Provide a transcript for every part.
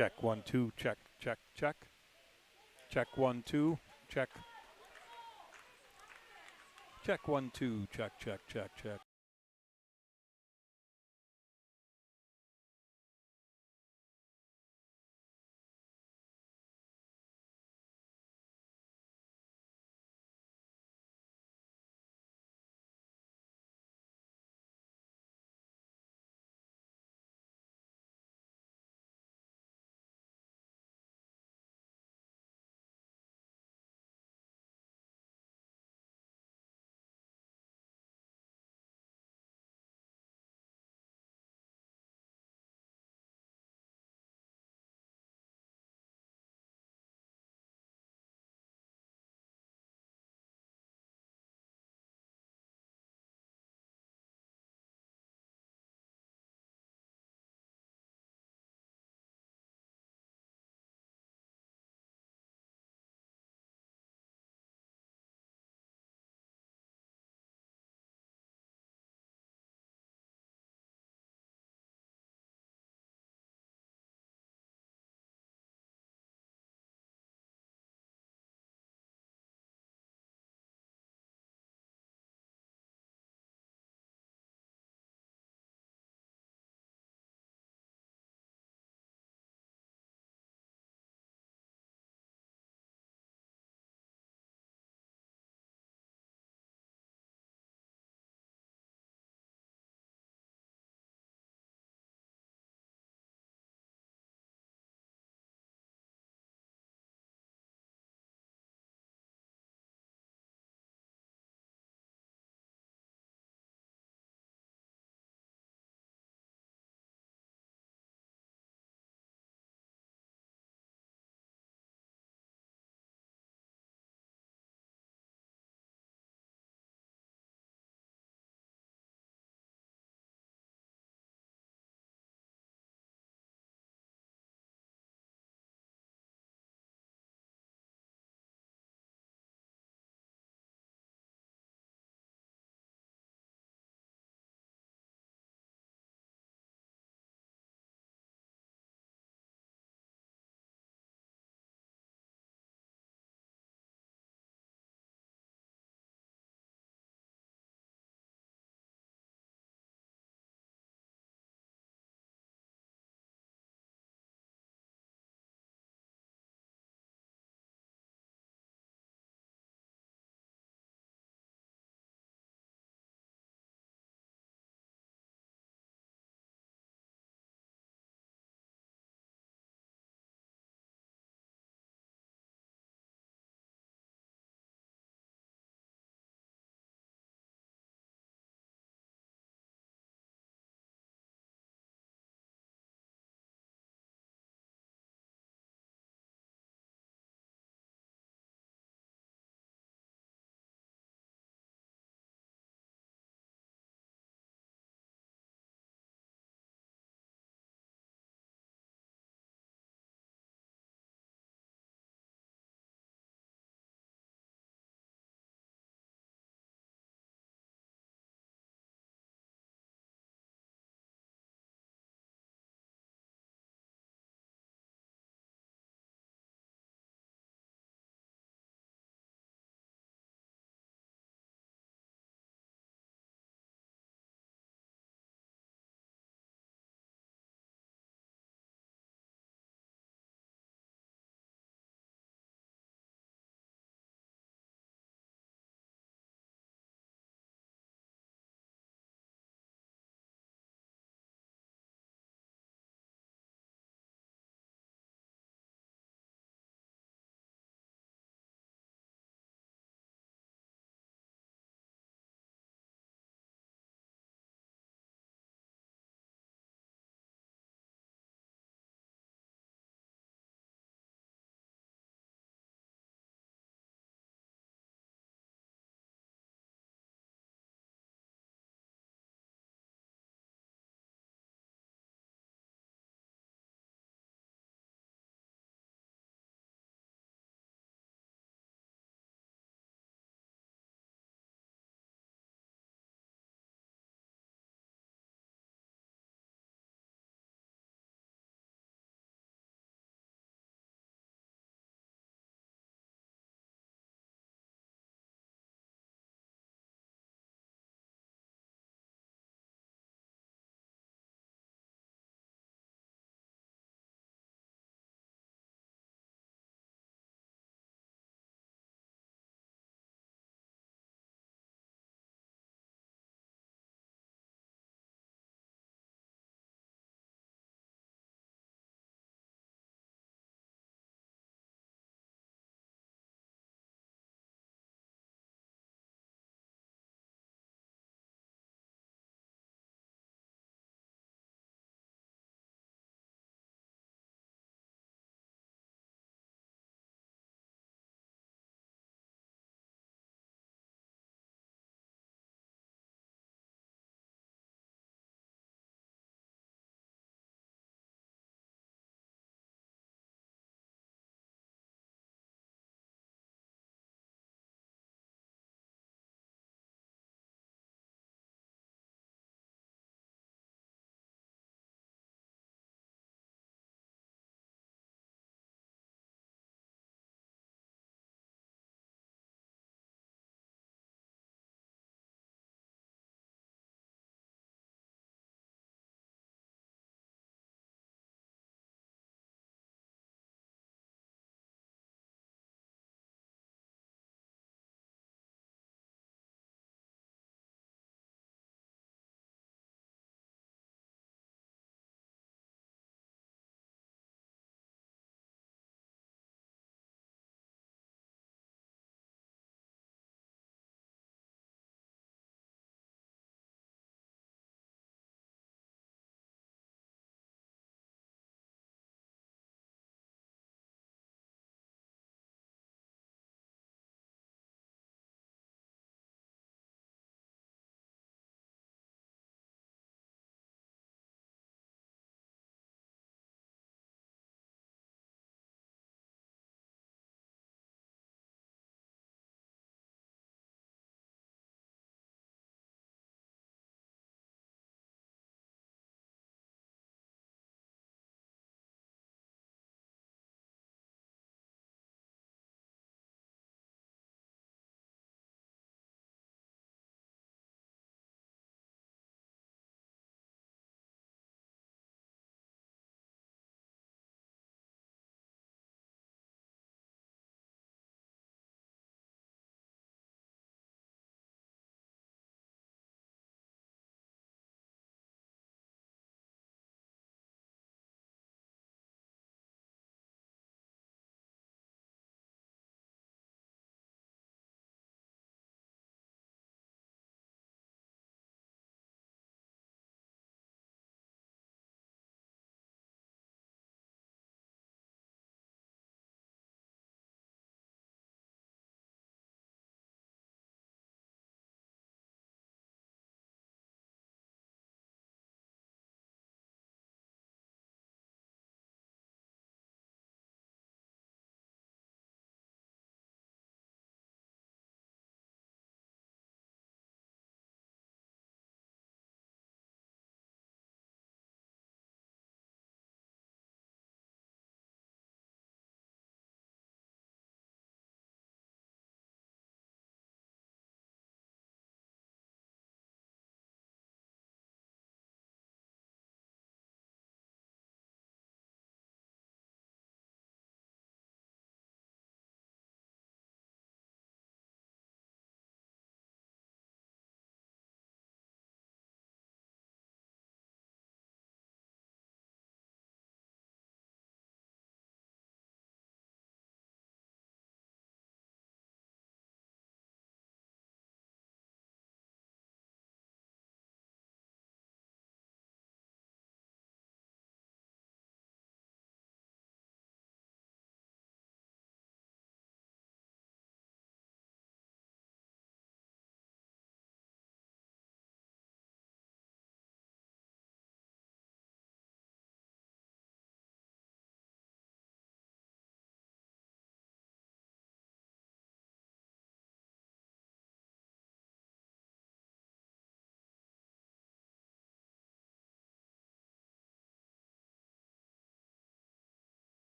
Check 1 2. Check check check. Check 1 2. Check. Check 1 2. Check check check check.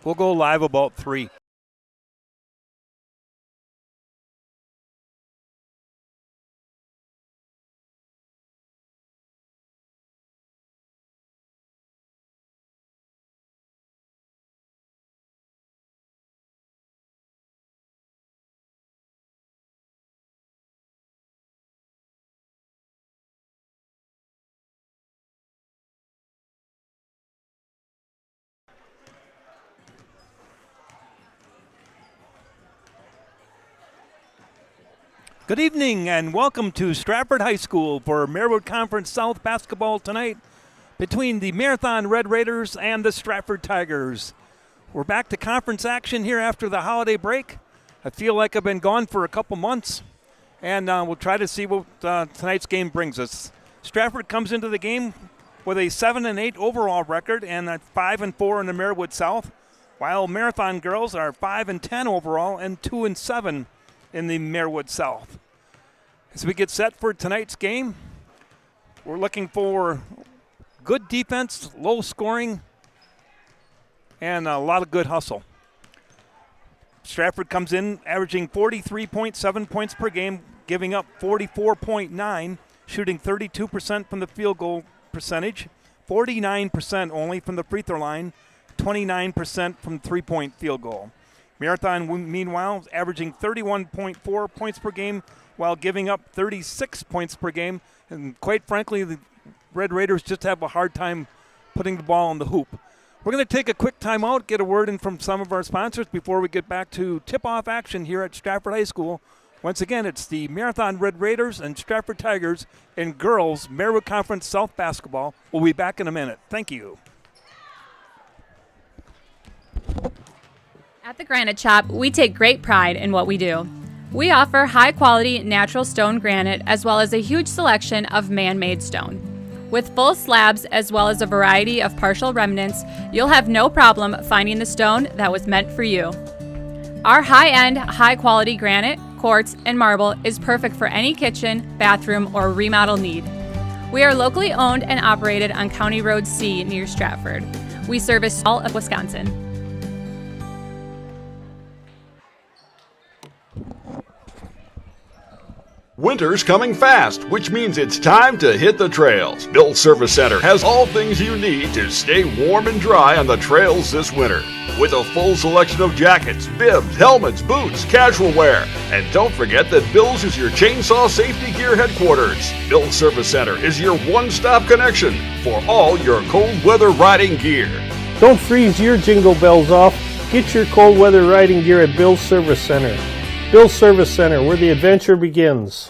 We'll go live about 3. Good evening and welcome to Stratford High School for Marywood Conference South basketball tonight between the Marathon Red Raiders and the Stratford Tigers. We're back to conference action here after the holiday break. I feel like I've been gone for a couple months, and we'll try to see what tonight's game brings us. Stratford comes into the game with a 7-8 overall record and a 5-4 in the Marywood South, while Marathon girls are 5-10 overall and 2-7 in the Marywood South. As we get set for tonight's game, we're looking for good defense, low scoring, and a lot of good hustle. Stratford comes in averaging 43.7 points per game, giving up 44.9, shooting 32% from the field goal percentage, 49% only from the free throw line, 29% from three-point field goal. Marathon, meanwhile, is averaging 31.4 points per game while giving up 36 points per game. And quite frankly, the Red Raiders just have a hard time putting the ball in the hoop. We're going to take a quick timeout, get a word in from some of our sponsors before we get back to tip-off action here at Stratford High School. Once again, it's the Marathon Red Raiders and Stratford Tigers in girls Marywood Conference South basketball. We'll be back in a minute. Thank you. At the Granite Shop, we take great pride in what we do. We offer high-quality natural stone granite as well as a huge selection of man-made stone. With full slabs as well as a variety of partial remnants, you'll have no problem finding the stone that was meant for you. Our high-end, high-quality granite, quartz, and marble is perfect for any kitchen, bathroom, or remodel need. We are locally owned and operated on County Road C near Stratford. We service all of Wisconsin. Winter's coming fast, which means it's time to hit the trails. Bill's Service Center has all things you need to stay warm and dry on the trails this winter. With a full selection of jackets, bibs, helmets, boots, casual wear. And don't forget that Bill's is your chainsaw safety gear headquarters. Bill's Service Center is your one-stop connection for all your cold weather riding gear. Don't freeze your jingle bells off. Get your cold weather riding gear at Bill's Service Center. Bill's Service Center, where the adventure begins.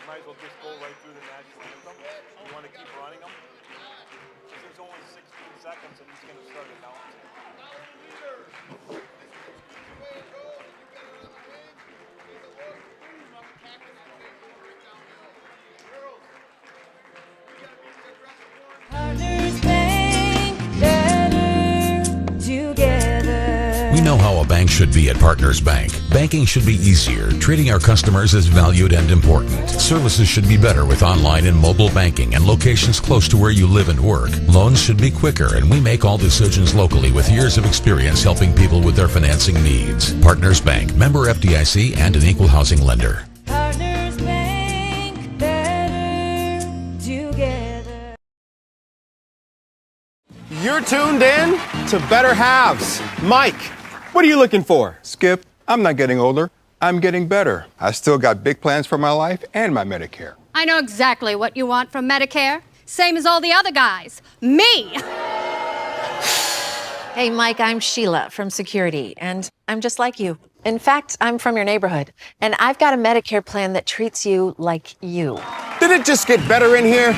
Might as well just go right through the national anthem. You want to keep running them? There's only 16 seconds and he's going to start it now. Partners Bank, better together. We know how a bank should be at Partners Bank. Banking should be easier, treating our customers as valued and important. Services should be better with online and mobile banking and locations close to where you live and work. Loans should be quicker, and we make all decisions locally with years of experience helping people with their financing needs. Partners Bank, member FDIC, and an equal housing lender. Partners Bank, better together. You're tuned in to Better Halves. Mike, what are you looking for? Skip, I'm not getting older. I'm getting better. I still got big plans for my life and my Medicare. I know exactly what you want from Medicare. Same as all the other guys. Me! Hey, Mike, I'm Sheila from Security, and I'm just like you. In fact, I'm from your neighborhood, and I've got a Medicare plan that treats you like you. Did it just get better in here?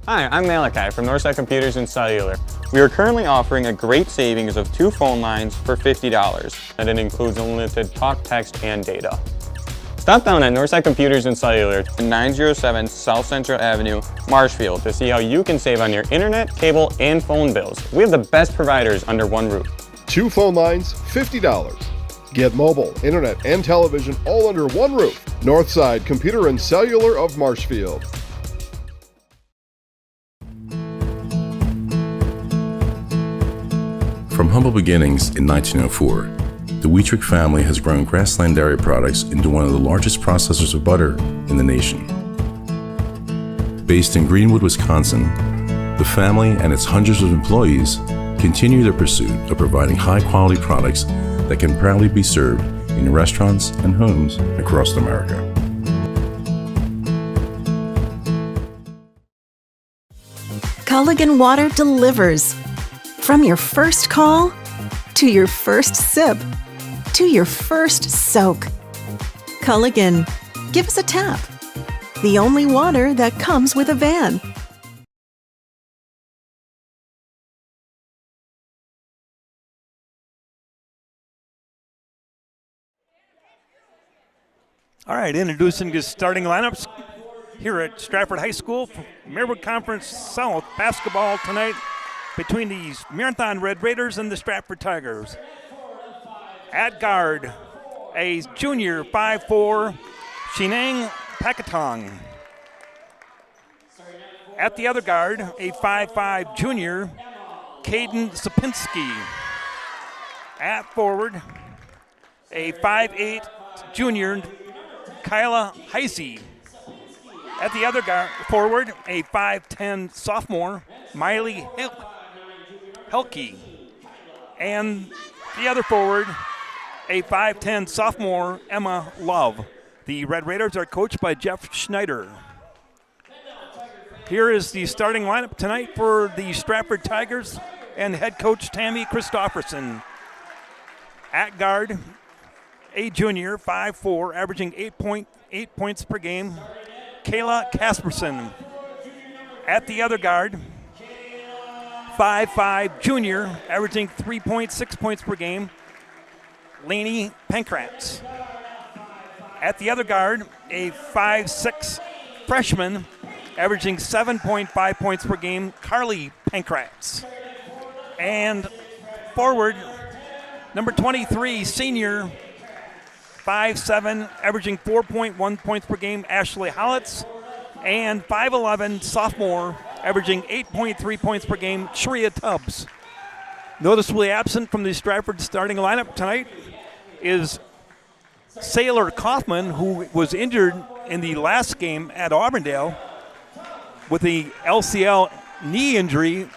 Hi, I'm Malachi from Northside Computers and Cellular. We are currently offering a great savings of 2 phone lines for $50, and it includes unlimited talk, text, and data. Stop down at Northside Computers and Cellular, 907 South Central Avenue, Marshfield, to see how you can save on your internet, cable, and phone bills. We have the best providers under one roof. 2 phone lines, $50. Get mobile, internet, and television all under one roof. Northside Computer and Cellular of Marshfield. From humble beginnings in 1904, the Wheatrick family has grown Grassland Dairy Products into one of the largest processors of butter in the nation. Based in Greenwood, Wisconsin, the family and its hundreds of employees continue their pursuit of providing high-quality products that can proudly be served in restaurants and homes across America. Culligan Water delivers. From your first call, to your first sip, to your first soak. Culligan, give us a tap. The only water that comes with a van. All right, introducing the starting lineups here at Stratford High School for Marywood Conference South basketball tonight between the Marathon Red Raiders and the Stratford Tigers. At guard, a junior 5'4", Shinang Pakatong. At the other guard, a 5'5" junior, Caden Sapinski. At forward, a 5'8" junior, Kyla Heisey. At the other guard, forward, a 5'10" sophomore, Miley Helke. And the other forward, a 5'10" sophomore, Emma Love. The Red Raiders are coached by Jeff Schneider. Here is the starting lineup tonight for the Stratford Tigers and head coach Tammy Christofferson. At guard, a junior, 5'4", averaging 8.8 points per game, Kayla Casperson. At the other guard, 5'5", junior, averaging 3.6 points per game, Lainey Pankratz. At the other guard, a 5'6" freshman, averaging 7.5 points per game, Carly Pankratz. And forward, number 23, senior, 5'7", averaging 4.1 points per game, Ashley Hollitz. And 5'11", sophomore, averaging 8.3 points per game, Shreya Tubbs. Noticeably absent from the Stratford starting lineup tonight is Sailor Kaufman, who was injured in the last game at Auburndale with the LCL knee injury,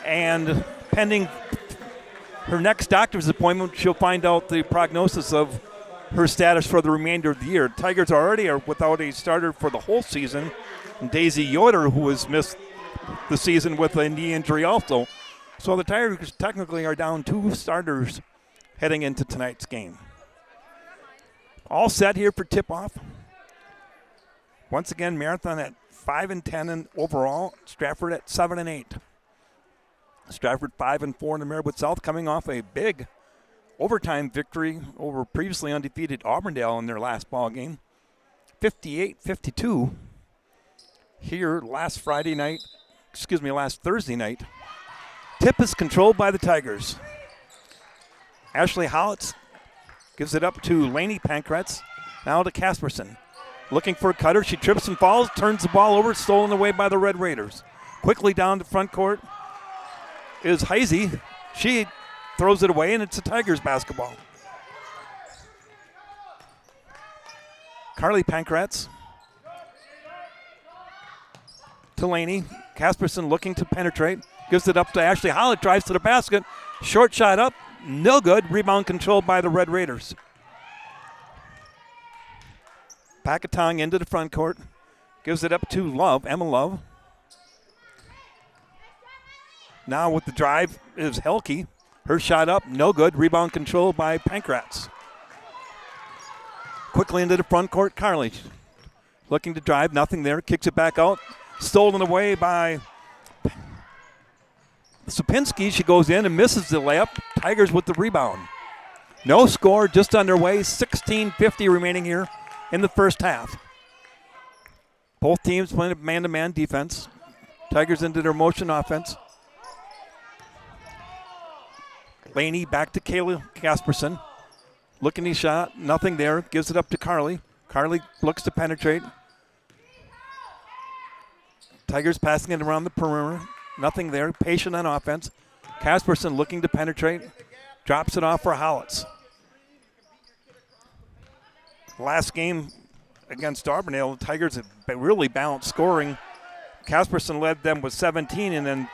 and pending her next doctor's appointment, she'll find out the prognosis of her status for the remainder of the year. Tigers already are without a starter for the whole season. And Daisy Yoder, who has missed the season with a knee injury also. So the Tigers technically are down 2 starters heading into tonight's game. All set here for tip-off. Once again, Marathon at 5-10 in overall. Stratford at 7-8. Stratford 5-4 in the Marywood South, coming off a big overtime victory over previously undefeated Auburndale in their last ball game, 58-52. Here last Thursday night. Tip is controlled by the Tigers. Ashley Hollitz gives it up to Lainey Pankratz. Now to Casperson. Looking for a cutter. She trips and falls, turns the ball over, stolen away by the Red Raiders. Quickly down the front court is Heisey. She throws it away, and it's a Tigers basketball. Carly Pankratz to Laney. Casperson looking to penetrate. Gives it up to Ashley Hollett. Drives to the basket. Short shot up. No good. Rebound controlled by the Red Raiders. Pakatong into the front court. Gives it up to Love, Emma Love. Now with the drive is Helke. Her shot up, no good. Rebound controlled by Pankratz. Quickly into the front court, Carly. Looking to drive, nothing there. Kicks it back out. Stolen away by Sapinski. She goes in and misses the layup. Tigers with the rebound. No score, just underway. 16:50 remaining here in the first half. Both teams playing man-to-man defense. Tigers into their motion offense. Laney back to Kayla Casperson. Looking his shot, nothing there. Gives it up to Carly. Carly looks to penetrate. Tigers passing it around the perimeter. Nothing there. Patient on offense. Casperson looking to penetrate. Drops it off for Hollitz. Last game against Auburndale, the Tigers have really balanced scoring. Casperson led them with 17, and then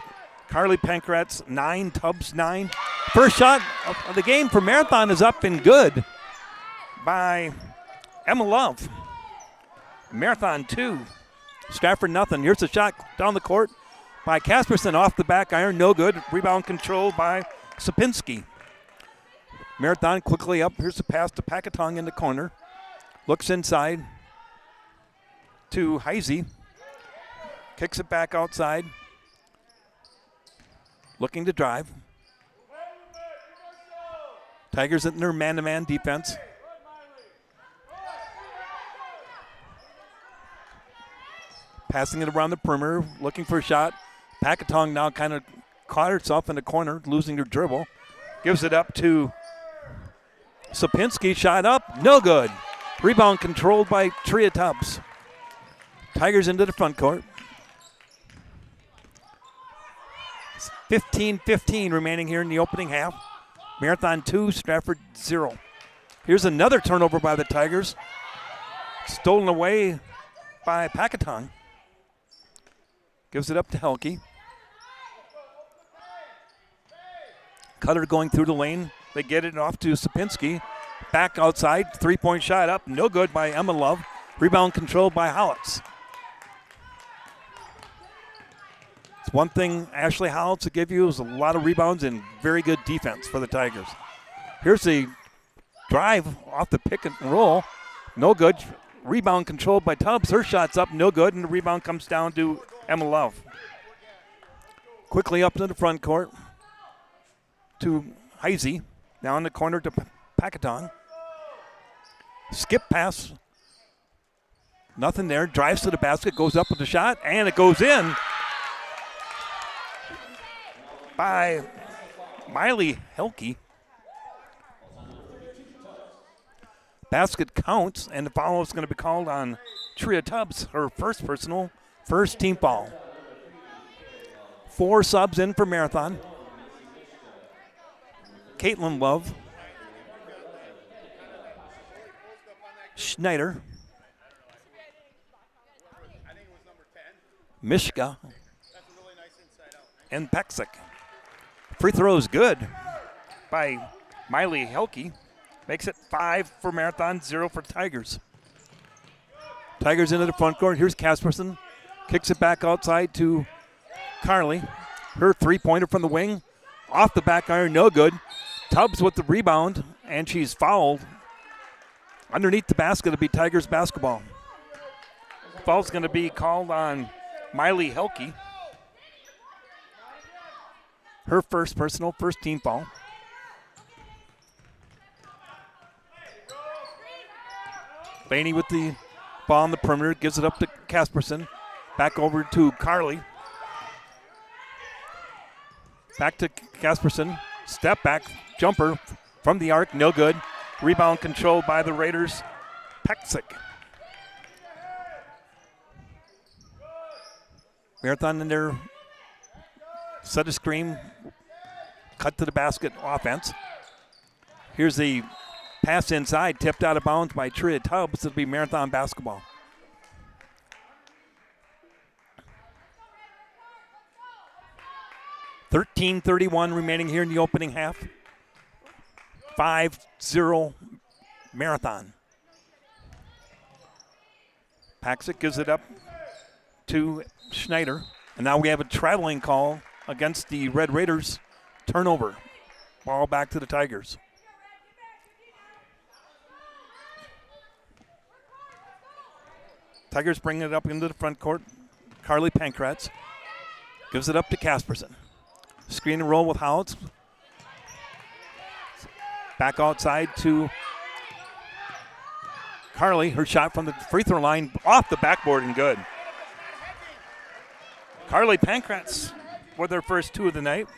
Carly Pankratz 9, Tubbs 9. First shot of the game for Marathon is up and good by Emma Love. Marathon 2, Stratford nothing. Here's a shot down the court by Casperson off the back iron, no good. Rebound controlled by Sapinski. Marathon quickly up. Here's the pass to Packatong in the corner. Looks inside to Heisey. Kicks it back outside. Looking to drive. Tigers in their man-to-man defense. Passing it around the perimeter, looking for a shot. Packatong now kind of caught herself in the corner, losing her dribble. Gives it up to Sapinski. Shot up, no good. Rebound controlled by Tria Tubbs. Tigers into the front court. 15-15 remaining here in the opening half. Marathon 2, Stratford 0. Here's another turnover by the Tigers. Stolen away by Packatong. Gives it up to Helke. Cutter going through the lane. They get it off to Sapinski. Back outside, three-point shot up. No good by Emma Love. Rebound controlled by Hollitz. It's one thing Ashley Hollitz will give you is a lot of rebounds and very good defense for the Tigers. Here's the drive off the pick and roll. No good. Rebound controlled by Tubbs. Her shot's up, no good, and the rebound comes down to Emma Love. Quickly up to the front court to Heisey. Now in the corner to Packatong. Skip pass. Nothing there. Drives to the basket, goes up with the shot, and it goes in by Miley Helke. Basket counts, and the foul is going to be called on Tria Tubbs, her first team foul. 4 subs in for Marathon. Caitlin Love. Schneider. Mishka. And Peksic. Free throw is good by Miley Helke. Makes it 5 for Marathon, 0 for Tigers. Tigers into the front court. Here's Casperson. Kicks it back outside to Carly. Her three-pointer from the wing. Off the back iron, no good. Tubbs with the rebound, and she's fouled. Underneath the basket, it'll be Tigers basketball. Foul's going to be called on Miley Helke. Her first team foul. Laney with the ball on the perimeter, gives it up to Casperson. Back over to Carly. Back to Casperson. Step back, jumper from the arc, no good. Rebound controlled by the Raiders. Peksic. Marathon in their set a screen, cut to the basket offense. Here's the pass inside, tipped out of bounds by Tria Tubbs. It'll be Marathon basketball. .31 remaining here in the opening half. 5-0 Marathon. Paksic gives it up to Schneider. And now we have a traveling call against the Red Raiders. Turnover. Ball back to the Tigers. Tigers bring it up into the front court. Carly Pankratz gives it up to Casperson. Screen and roll with Hollitz. Back outside to Carly. Her shot from the free throw line off the backboard and good. Carly Pankratz with her first 2 of the night.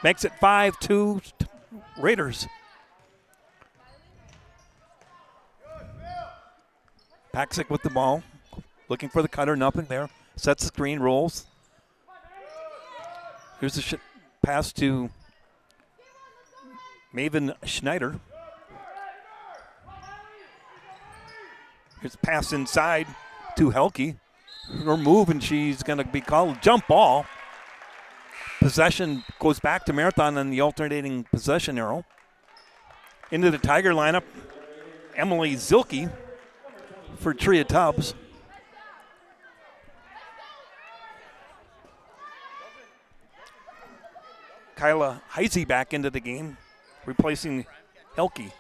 Makes it 5-2 Raiders. Paxic with the ball, looking for the cutter, nothing there. Sets the screen, rolls. Here's the pass to Maven Schneider. Here's a pass inside to Helke. Her move, and she's going to be called jump ball. Possession goes back to Marathon on the alternating possession arrow. Into the Tiger lineup, Emily Zilke for Tria Tubbs. Kyla Heisey back into the game, replacing Helke.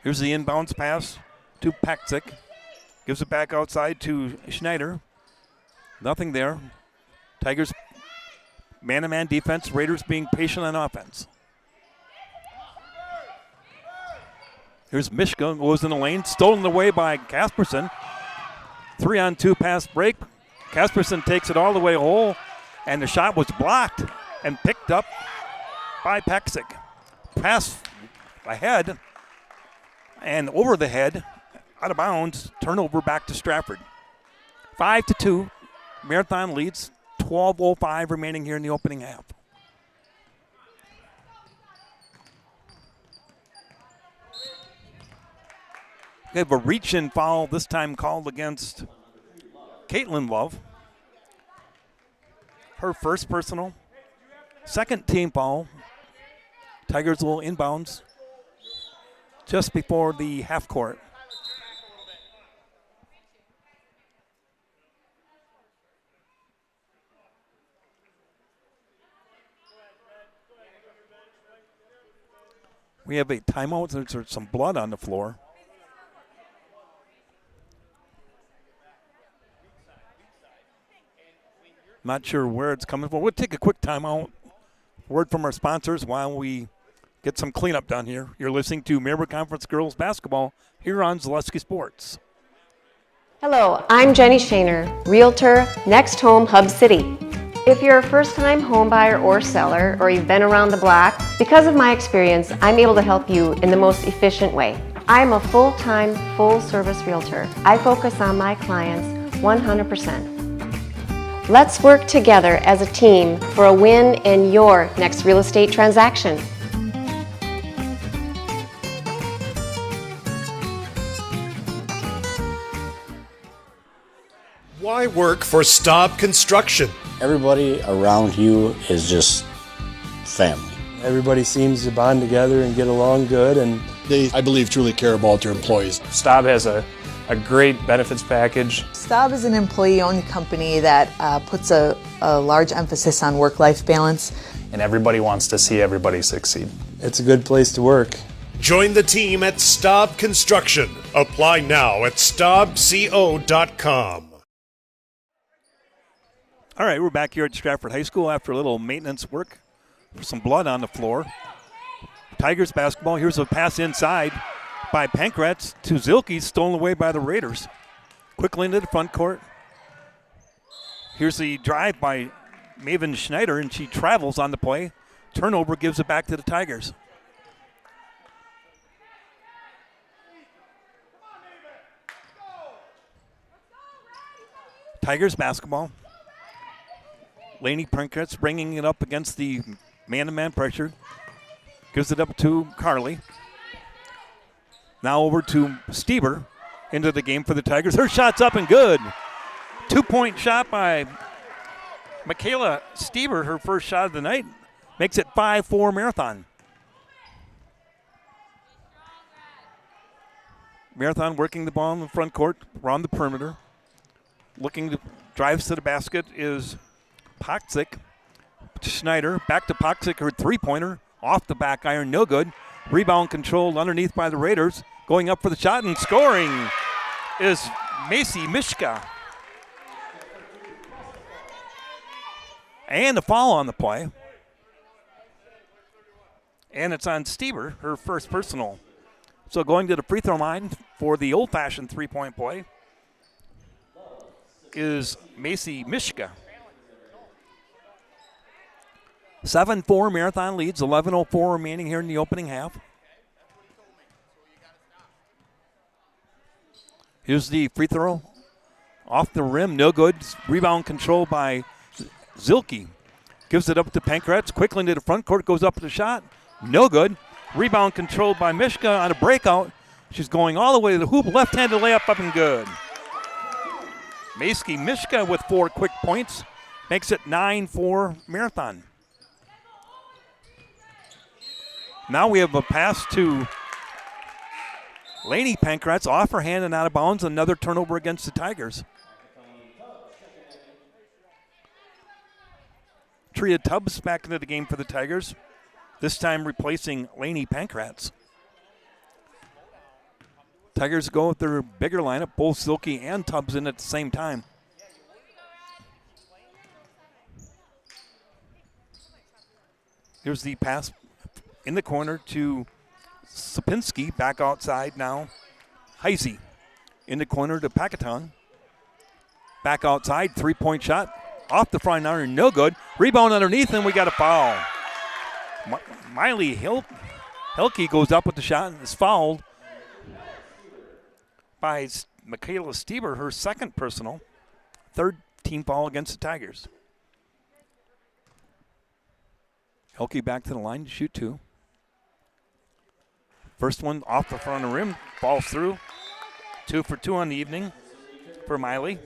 Here's the inbounds pass to Paxic. Gives it back outside to Schneider. Nothing there. Tigers man-to-man defense. Raiders being patient on offense. Here's Mishka, goes in the lane. Stolen away by Kasperson. 3-on-2 pass break. Kasperson takes it all the way whole, and the shot was blocked and picked up by Paxic. Pass ahead and over the head, out of bounds, turnover back to Stratford. 5-2, Marathon leads, 12:05 remaining here in the opening half. We have a reach-in foul, this time called against Caitlin Love. Her first personal. Second team foul. Tigers will inbounds just before the half court. We have a timeout. There's some blood on the floor. Not sure where it's coming from. We'll take a quick timeout. Word from our sponsors while we get some cleanup done here. You're listening to Marywood Conference Girls Basketball here on Zaleski Sports. Hello, I'm Jenny Shaner, Realtor, Next Home Hub City. If you're a first-time home buyer or seller, or you've been around the block, because of my experience, I'm able to help you in the most efficient way. I'm a full-time, full-service realtor. I focus on my clients 100%. Let's work together as a team for a win in your next real estate transaction. Why work for Staub Construction? Everybody around you is just family. Everybody seems to bond together and get along good, and They, I believe, truly care about their employees. Staub has a great benefits package. Staub is an employee-owned company that puts a large emphasis on work-life balance. And everybody wants to see everybody succeed. it's a good place to work. Join the team at Staub Construction. Apply now at staubco.com. All right, we're back here at Stratford High School after a little maintenance work. Some blood on the floor. Tigers basketball. Here's a pass inside by Pankratz to Zilke, stolen away by the Raiders. Quickly into the front court. Here's the drive by Maven Schneider, and she travels on the play. Turnover gives it back to the Tigers. Tigers basketball. Laney Pankratz bringing it up against the man-to-man pressure. Gives it up to Carly. Now over to Stieber into the game for the Tigers. Her shot's up and good. 2-point shot by Michaela Stieber, her first shot of the night. Makes it 5-4 Marathon. Marathon working the ball in the front court, around the perimeter. Looking to drives to the basket is Paxic. Schneider back to Paxic, her three-pointer. Off the back iron, no good. Rebound controlled underneath by the Raiders. Going up for the shot and scoring is Macy Mishka. And a foul on the play. And it's on Stieber, her first personal. So going to the free throw line for the old-fashioned three-point play is Macy Mishka. 7-4 Marathon leads, 11:04 remaining here in the opening half. Here's the free throw. Off the rim, no good. Rebound controlled by Zilke. Gives it up to Pankratz. Quickly into the front court, goes up with the shot. No good. Rebound controlled by Mishka on a breakout. She's going all the way to the hoop. Left-handed layup up and good. Maski Mishka with 4 quick points. Makes it 9-4 Marathon. Now we have a pass to Lainey Pankratz off her hand and out of bounds. Another turnover against the Tigers. Tria Tubbs back into the game for the Tigers. This time replacing Lainey Pankratz. Tigers go with their bigger lineup, both Silky and Tubbs in at the same time. Here's the pass in the corner to Sapinski, back outside now. Heisey in the corner to Pacaton. Back outside, 3-point shot. Off the front iron, no good. Rebound underneath, and we got a foul. Miley Hilke goes up with the shot and is fouled by Michaela Stieber, her second personal. Third team foul against the Tigers. Hilke back to the line to shoot 2. First one off the front of the rim, falls through. 2 for 2 on the evening for Miley.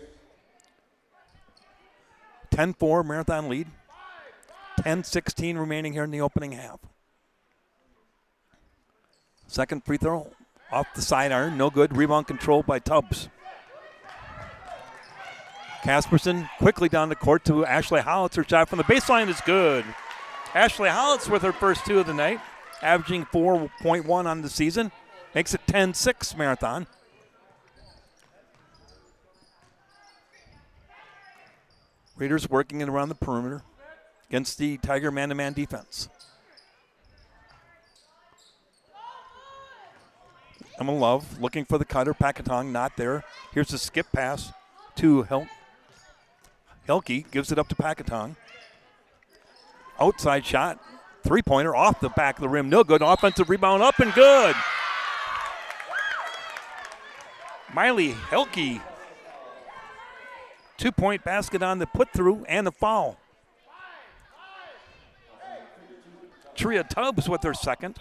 10-4 Marathon lead. 10-16 remaining here in the opening half. Second free throw off the side iron, no good. Rebound controlled by Tubbs. Casperson quickly down the court to Ashley Hollitz. Her shot from the baseline is good. Ashley Hollitz with her first 2 of the night, averaging 4.1 on the season. Makes it 10-6 Marathon. Raiders working it around the perimeter against the Tiger man-to-man defense. Emma Love looking for the cutter. Pacaton not there. Here's a skip pass to Hilke. Gives it up to Pacaton. Outside shot. 3-pointer off the back of the rim. No good. Offensive rebound up and good. Miley Hilke. 2-point basket on the put through and the foul. Tria Tubbs with her second.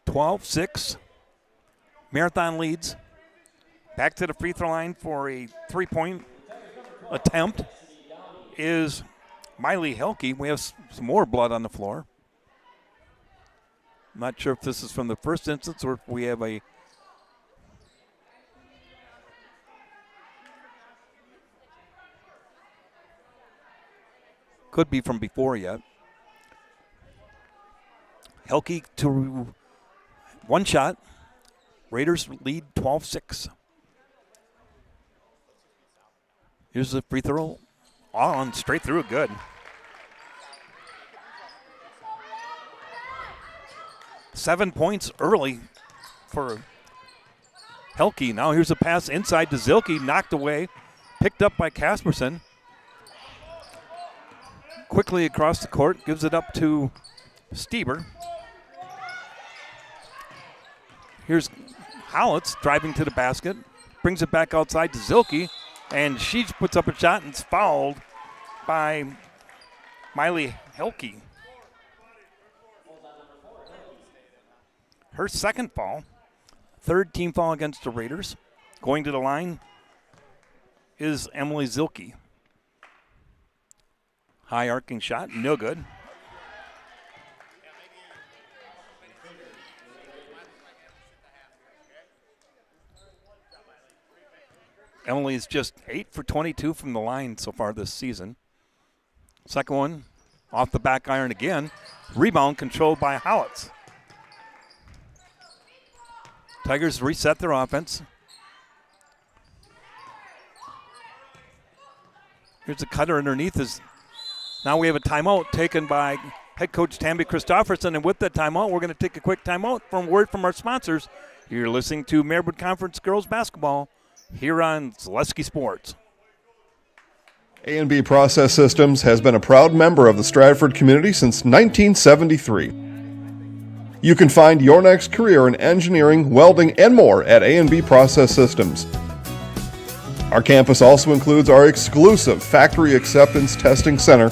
(12-6). Marathon leads. Back to the free throw line for a 3-point attempt is Miley Hilke. We have some more blood on the floor. I'm not sure if this is from the first instance or if we have a could be from before yet. Hilke to one shot. Raiders lead 12-6. Here's the free throw. On straight through, good. Seven points early for Hilke. Now here's a pass inside to Zilke, knocked away, picked up by Casperson. Quickly across the court, gives it up to Stieber. Here's Hollitz driving to the basket, brings it back outside to Zilke, and she puts up a shot and is fouled by Miley Hilke. Her second foul, third team foul against the Raiders. Going to the line is Emily Zilke. High arcing shot, no good. Emily is just 8 for 22 from the line so far this season. Second one off the back iron again. Rebound controlled by Hollitz. Tigers reset their offense. Here's a cutter underneath. Now we have a timeout taken by head coach Tammy Christofferson. And with that timeout, we're going to take a quick timeout from word from our sponsors. You're listening to Marywood Conference Girls Basketball here on Zaleski Sports. A&B Process Systems has been a proud member of the Stratford community since 1973. You can find your next career in engineering, welding, and more at A&B Process Systems. Our campus also includes our exclusive Factory Acceptance Testing Center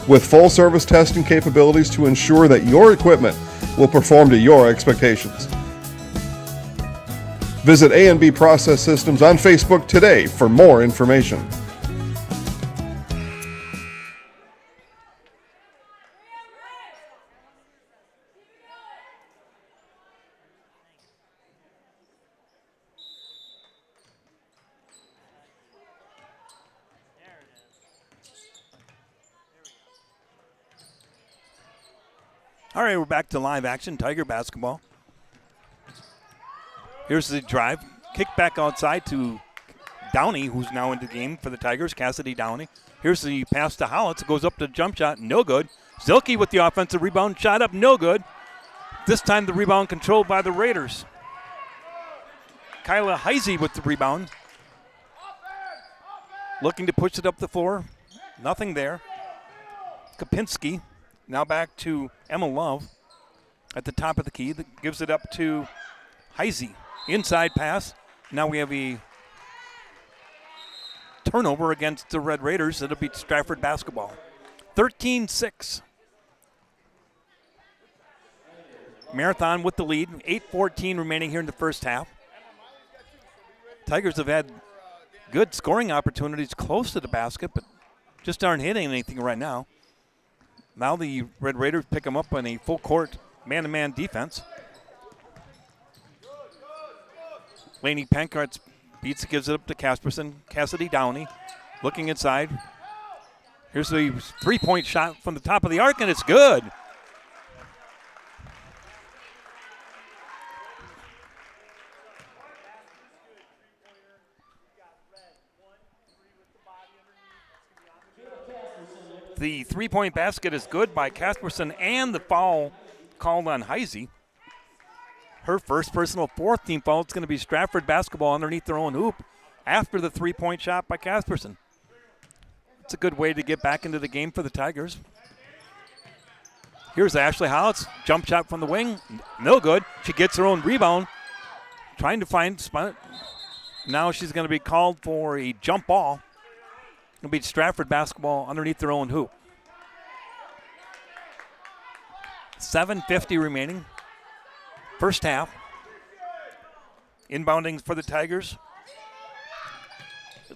with full-service testing capabilities to ensure that your equipment will perform to your expectations. Visit A&B Process Systems on Facebook today for more information. All right, we're back to live action, Tiger basketball. Here's the drive. Kick back outside to Downey, who's now in the game for the Tigers, Cassidy Downey. Here's the pass to Hollitz. It goes up to the jump shot, no good. Zilke with the offensive rebound, shot up, no good. This time the rebound controlled by the Raiders. Kyla Heisey with the rebound. Looking to push it up the floor. Nothing there. Kapinski. Now back to Emma Love at the top of the key. That gives it up to Heisey. Inside pass. Now we have a turnover against the Red Raiders. It'll be Stratford basketball. 13-6. Marathon with the lead. 8:14 remaining here in the first half. Tigers have had good scoring opportunities close to the basket, but just aren't hitting anything right now. Now the Red Raiders pick them up on a full court man-to-man defense. Laney Pankhart beats it, gives it up to Casperson. Cassidy Downey looking inside. Here's the three-point shot from the top of the arc, and it's good. The three-point basket is good by Casperson, and the foul called on Heisey. Her first personal fourth-team foul. It's going to be Stratford basketball underneath their own hoop after the three-point shot by Casperson. It's a good way to get back into the game for the Tigers. Here's Ashley Hollitz. Jump shot from the wing. No good. She gets her own rebound. Trying to find spot. Now she's going to be called for a jump ball. It'll be Stratford basketball underneath their own hoop. 7:50 remaining. First half. Inbounding for the Tigers.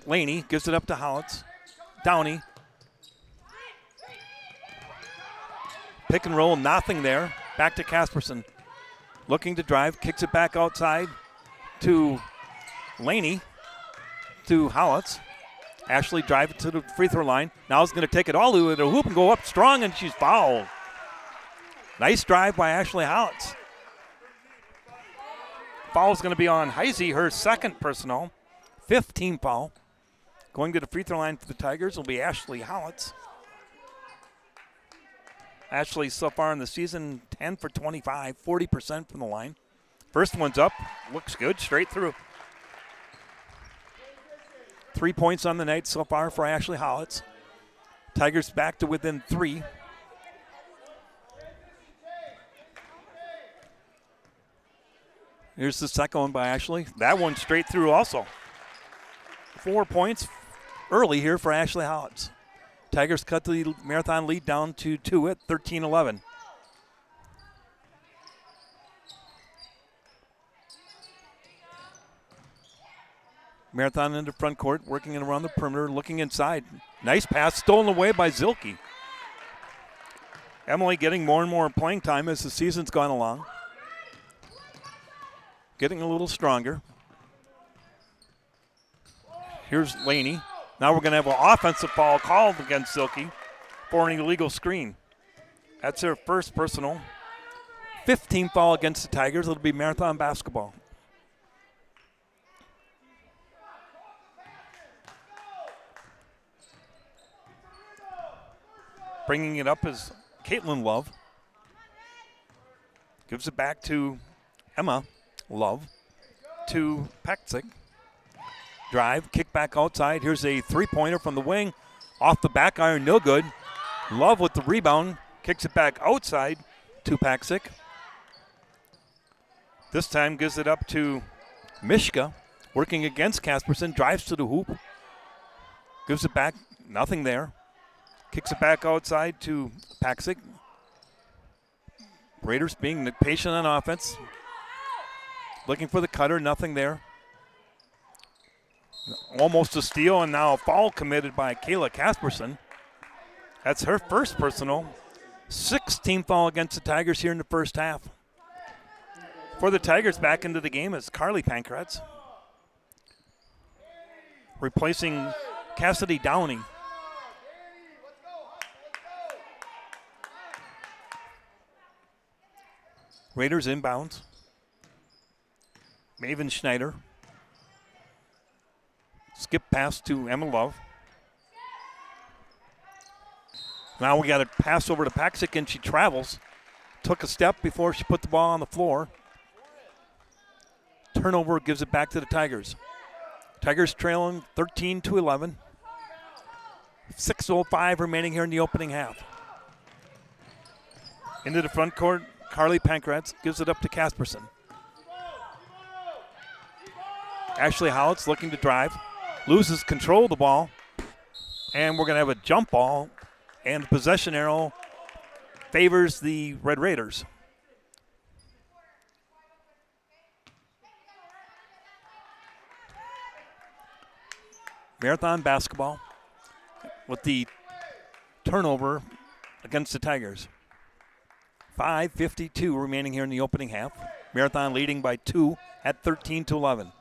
Laney gives it up to Hollitz. Downey. Pick and roll, nothing there. Back to Casperson. Looking to drive, kicks it back outside to Laney, to Hollitz. Ashley drives it to the free throw line. Now is going to take it all to the hoop and go up strong, and she's fouled. Nice drive by Ashley Hollitz. Foul is going to be on Heisey, her second personal. 15 foul. Going to the free throw line for the Tigers will be Ashley Hollitz. Ashley so far in the season, 10 for 25, 40% from the line. First one's up, looks good, straight through. 3 points on the night so far for Ashley Hollitz. Tigers back to within 3. Here's the second one by Ashley. That one straight through also. 4 points early here for Ashley Hollitz. Tigers cut the Marathon lead down to 2 at 13-11. Marathon into front court, working it around the perimeter, looking inside. Nice pass, stolen away by Zilke. Emily getting more and more playing time as the season's gone along. Getting a little stronger. Here's Laney. Now we're going to have an offensive foul called against Zilke for an illegal screen. That's her first personal. 15 foul against the Tigers. It'll be Marathon basketball. Bringing it up is Caitlin Love. Gives it back to Emma Love to Pekzik. Drive, kick back outside. Here's a three-pointer from the wing. Off the back iron, no good. Love with the rebound. Kicks it back outside to Paksic. This time gives it up to Mishka. Working against Casperson. Drives to the hoop. Gives it back. Nothing there. Kicks it back outside to Paksic. Raiders being patient on offense. Looking for the cutter. Nothing there. Almost a steal, and now a foul committed by Kayla Casperson. That's her first personal. 16th foul against the Tigers here in the first half. For the Tigers, back into the game is Carly Pankratz, replacing Cassidy Downey. Raiders inbounds. Maven Schneider. Skip pass to Emma Love. Now we got a pass over to Paksic, and she travels. Took a step before she put the ball on the floor. Turnover gives it back to the Tigers. Tigers trailing 13-11. 6:05 remaining here in the opening half. Into the front court, Carly Pankratz gives it up to Casperson. Ashley Howitz looking to drive. Loses control of the ball. And we're going to have a jump ball. And the possession arrow favors the Red Raiders. Marathon basketball with the turnover against the Tigers. 5:52 remaining here in the opening half. Marathon leading by 2 at 13-11.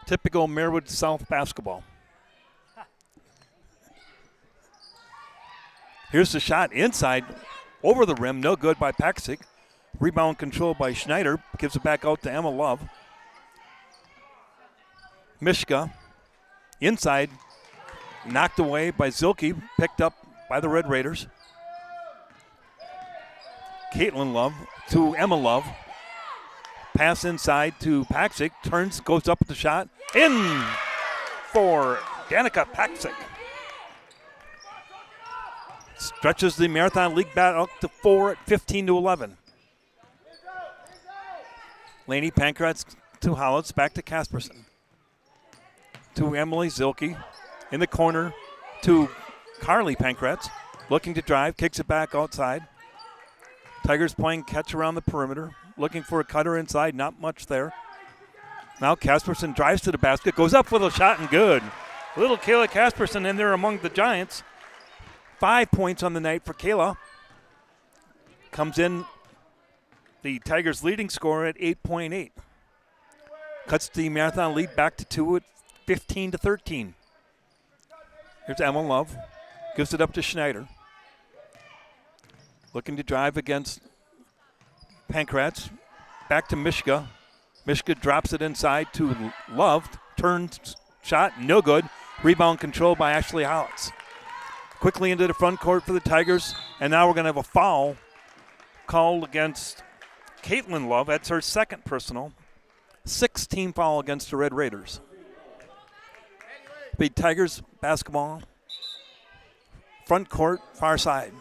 Typical Marewood South basketball. Here's the shot inside, over the rim, no good by Paksic. Rebound controlled by Schneider, gives it back out to Emma Love. Mishka, inside, knocked away by Zilke, picked up by the Red Raiders. Caitlin Love to Emma Love. Pass inside to Paksic, turns, goes up with the shot, in for Danica Paksic. Stretches the Marathon League bat up to 4 at 15-11. Laney Pankratz to Howitz, back to Casperson. To Emily Zilke. In the corner to Carly Pankratz. Looking to drive, kicks it back outside. Tigers playing catch around the perimeter. Looking for a cutter inside, not much there. Now Casperson drives to the basket, goes up with a shot and good. Little Kayla Casperson in there among the Giants. 5 points on the night for Kayla. Comes in the Tigers' leading scorer at 8.8. Cuts the Marathon lead back to 2 at 15-13. Here's Emma Love. Gives it up to Schneider. Looking to drive against Pankratz. Back to Mishka. Mishka drops it inside to Love. Turns, shot, no good. Rebound controlled by Ashley Howitz. Quickly into the front court for the Tigers. And now we're going to have a foul called against Caitlin Love. That's her second personal. 16 foul against the Red Raiders. The Tigers basketball. Front court, far side.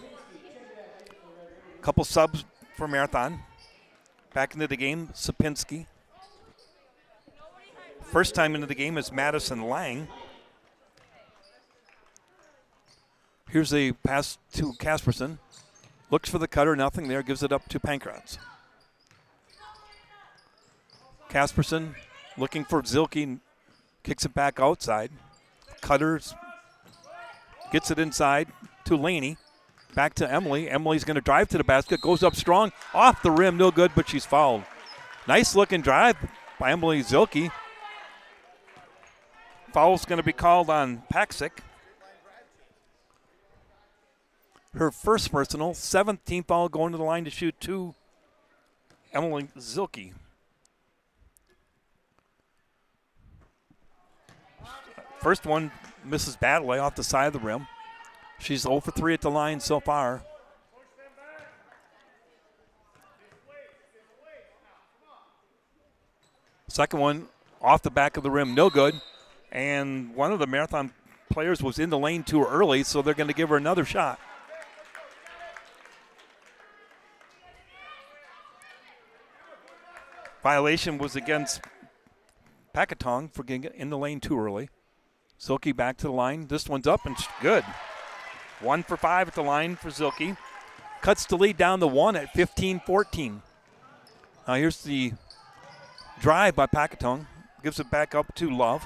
Couple subs for Marathon. Back into the game, Sapinski. First time into the game is Madison Lang. Here's a pass to Casperson. Looks for the cutter, nothing there. Gives it up to Pankratz. Casperson looking for Zilke. Kicks it back outside. Cutters. Gets it inside to Laney. Back to Emily. Emily's going to drive to the basket. Goes up strong. Off the rim. No good, but she's fouled. Nice looking drive by Emily Zilke. Foul's going to be called on Paksic. Her first personal, 17th foul, going to the line to shoot to Emily Zilke. First one misses badly off the side of the rim. She's 0 for 3 at the line so far. Second one off the back of the rim, no good. And one of the Marathon players was in the lane too early, so they're going to give her another shot. Violation was against Packatong for getting in the lane too early. Zilke back to the line. This one's up and good. 1 for 5 at the line for Zilke. Cuts the lead down to 1 at 15-14. Now here's the drive by Packatong. Gives it back up to Love.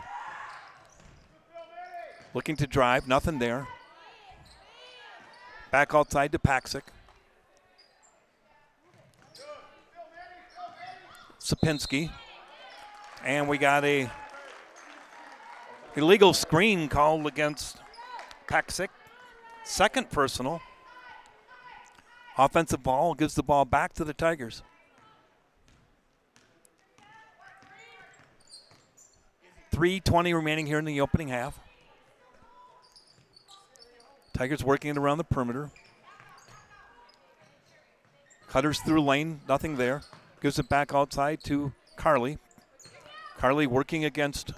Looking to drive, nothing there. Back outside to Paksic. Sapinski. And we got a illegal screen called against Paksic. Second personal. Offensive ball gives the ball back to the Tigers. .320 remaining here in the opening half. Tigers working it around the perimeter. Cutters through lane, nothing there. Gives it back outside to Carly. Carly working against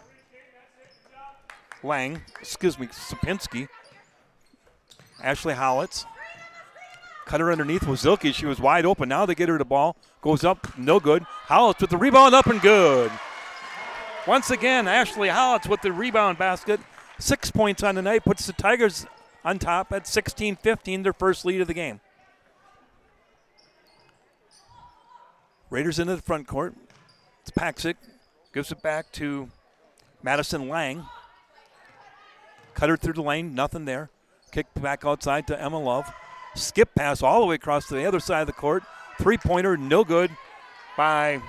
Sapinski. Ashley Howitz. Cutter underneath was Zilke. She was wide open. Now they get her the ball. Goes up, no good. Howitz with the rebound, up and good. Once again, Ashley Howitz with the rebound basket. 6 points on the night. Puts the Tigers on top at 16-15, their first lead of the game. Raiders into the front court. It's Paksic. Gives it back to Madison Lang. Cutter through the lane, nothing there. Kick back outside to Emma Love. Skip pass all the way across to the other side of the court. Three-pointer, no good by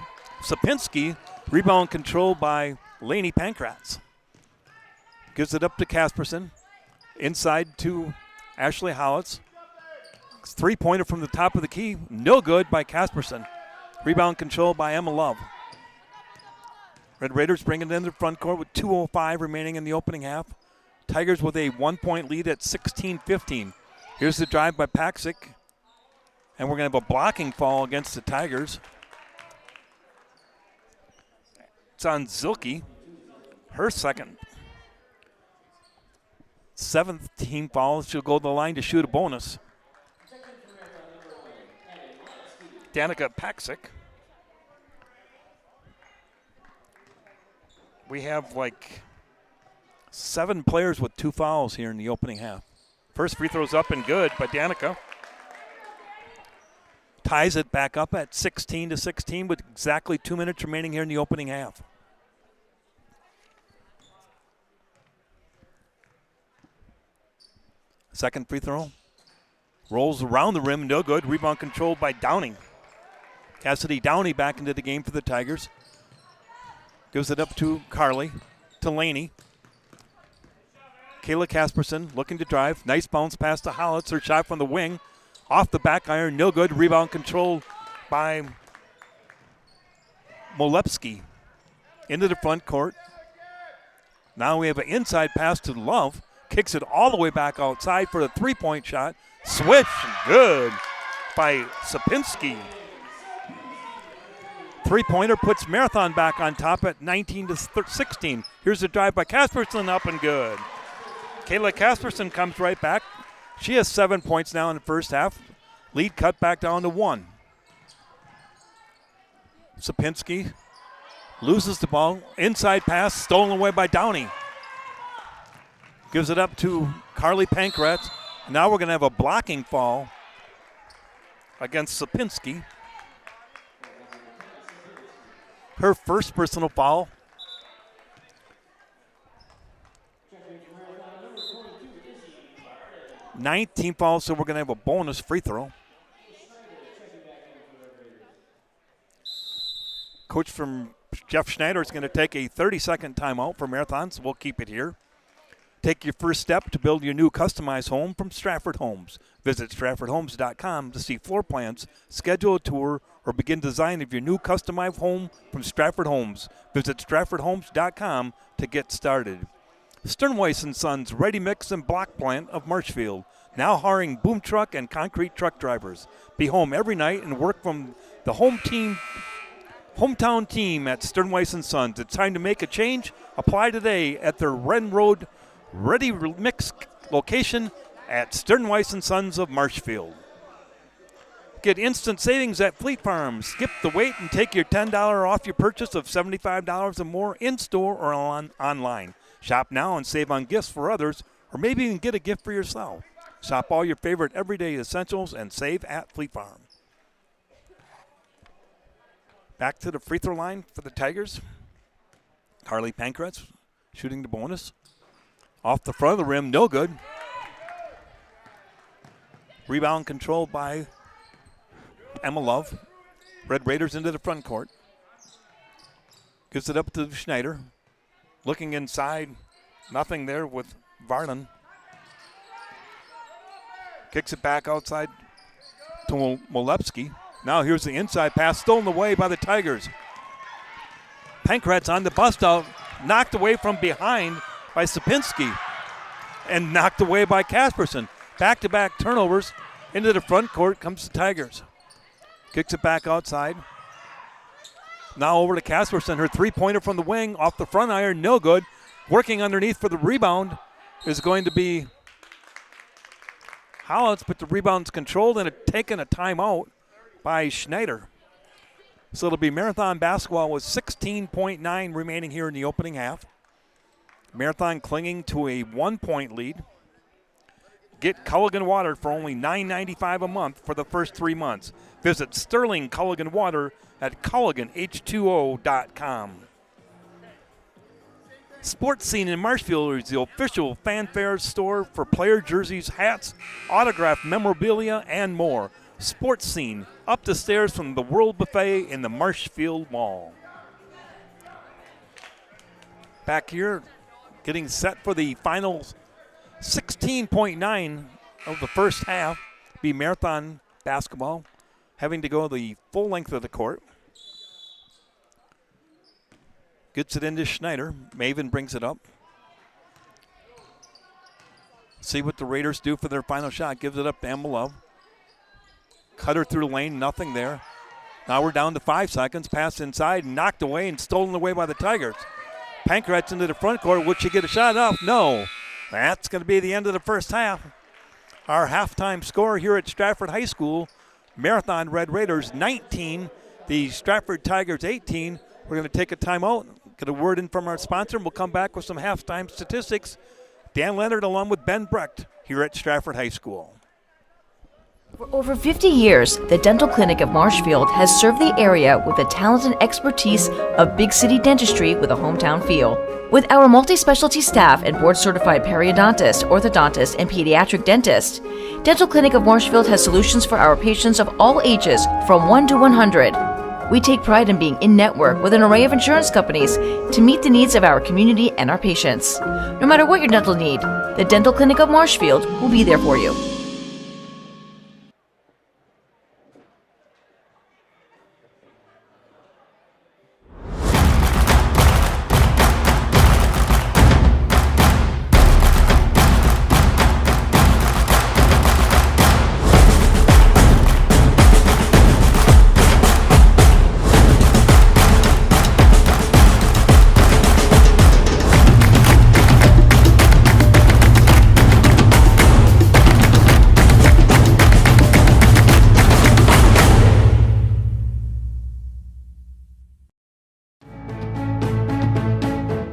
Sapinski. Rebound controlled by Lainey Pankratz. Gives it up to Casperson. Inside to Ashley Howitz. Three-pointer from the top of the key. No good by Casperson. Rebound controlled by Emma Love. Red Raiders bring it in the front court with 2:05 remaining in the opening half. Tigers with a 1-point lead at 16-15. Here's the drive by Paksic. And we're going to have a blocking foul against the Tigers. It's on Zilke. Her second. 7th team foul. She'll go to the line to shoot a bonus. Danica Paksic. We have like 7 players with 2 fouls here in the opening half. First free throw's up and good by Danica. Ties it back up at 16-16 with exactly 2 minutes remaining here in the opening half. Second free throw. Rolls around the rim, no good. Rebound controlled by Downing. Cassidy Downey back into the game for the Tigers. Gives it up to Carly, to Laney. Kayla Casperson looking to drive. Nice bounce pass to Howitz. Her shot from the wing. Off the back iron, no good. Rebound controlled by Molepsky. Into the front court. Now we have an inside pass to Love. Kicks it all the way back outside for the three-point shot. Switch, good by Sapinski. Three-pointer puts Marathon back on top at 19-16. Here's a drive by Casperson, up and good. Kayla Casperson comes right back. She has 7 points now in the first half. Lead cut back down to 1. Sapinski loses the ball. Inside pass stolen away by Downey. Gives it up to Carly Pankratz. Now we're going to have a blocking foul against Sapinski. Her first personal foul. 19 fouls, so we're going to have a bonus free throw. Coach from Jeff Schneider is going to take a 30-second timeout for Marathon, so we'll keep it here. Take your first step to build your new customized home from Stratford Homes. Visit StratfordHomes.com to see floor plans, schedule a tour, or begin design of your new customized home from Stratford Homes. Visit StratfordHomes.com to get started. Sternweiss & Sons Ready Mix and Block Plant of Marshfield, now hiring boom truck and concrete truck drivers. Be home every night and work from the home team Hometown team at Sternweiss & Sons. It's time to make a change. Apply today at their Ren Road Ready Mix location at Sternweiss & Sons of Marshfield. Get instant savings at Fleet Farm. Skip the wait and take your $10 off your purchase of $75 or more in-store or online. Shop now and save on gifts for others, or maybe even get a gift for yourself. Shop all your favorite everyday essentials and save at Fleet Farm. Back to the free throw line for the Tigers. Carly Pankratz shooting the bonus. Off the front of the rim, no good. Rebound controlled by Emma Love. Red Raiders into the front court. Gives it up to Schneider. Looking inside. Nothing there with Varnon. Kicks it back outside to Molepsky. Now here's the inside pass, stolen away by the Tigers. Pankratz on the bust out, knocked away from behind by Sapinski, and knocked away by Casperson. Back-to-back turnovers. Into the front court comes the Tigers. Kicks it back outside. Now over to Casperson. Her three-pointer from the wing, off the front iron, no good. Working underneath for the rebound is going to be Hollins, but the rebound's controlled and taken a timeout by Schneider. So it'll be Marathon basketball with 16.9 remaining here in the opening half. Marathon clinging to a 1-point lead. Get Culligan Water for only $9.95 a month for the first 3 months. Visit Sterling Culligan Water at CulliganH2O.com. Sports Scene in Marshfield is the official fanfare store for player jerseys, hats, autographed memorabilia, and more. Sports Scene, up the stairs from the World Buffet in the Marshfield Mall. Back here, getting set for the final 16.9 of the first half, be Marathon basketball, having to go the full length of the court. Gets it into Schneider. Maven brings it up. See what the Raiders do for their final shot. Gives it up to Emma Love. Cutter through the lane, nothing there. Now we're down to 5 seconds. Pass inside, knocked away and stolen away by the Tigers. Pankratz into the front court. Would she get a shot off? No. That's going to be the end of the first half. Our halftime score here at Stratford High School, Marathon Red Raiders 19, the Stratford Tigers 18. We're going to take a timeout, get a word in from our sponsor, and we'll come back with some halftime statistics. Dan Leonard along with Ben Brecht here at Stratford High School. For over 50 years, the Dental Clinic of Marshfield has served the area with the talent and expertise of big city dentistry with a hometown feel. With our multi-specialty staff and board-certified periodontist, orthodontist, and pediatric dentist, Dental Clinic of Marshfield has solutions for our patients of all ages from 1 to 100. We take pride in being in-network with an array of insurance companies to meet the needs of our community and our patients. No matter what your dental need, the Dental Clinic of Marshfield will be there for you.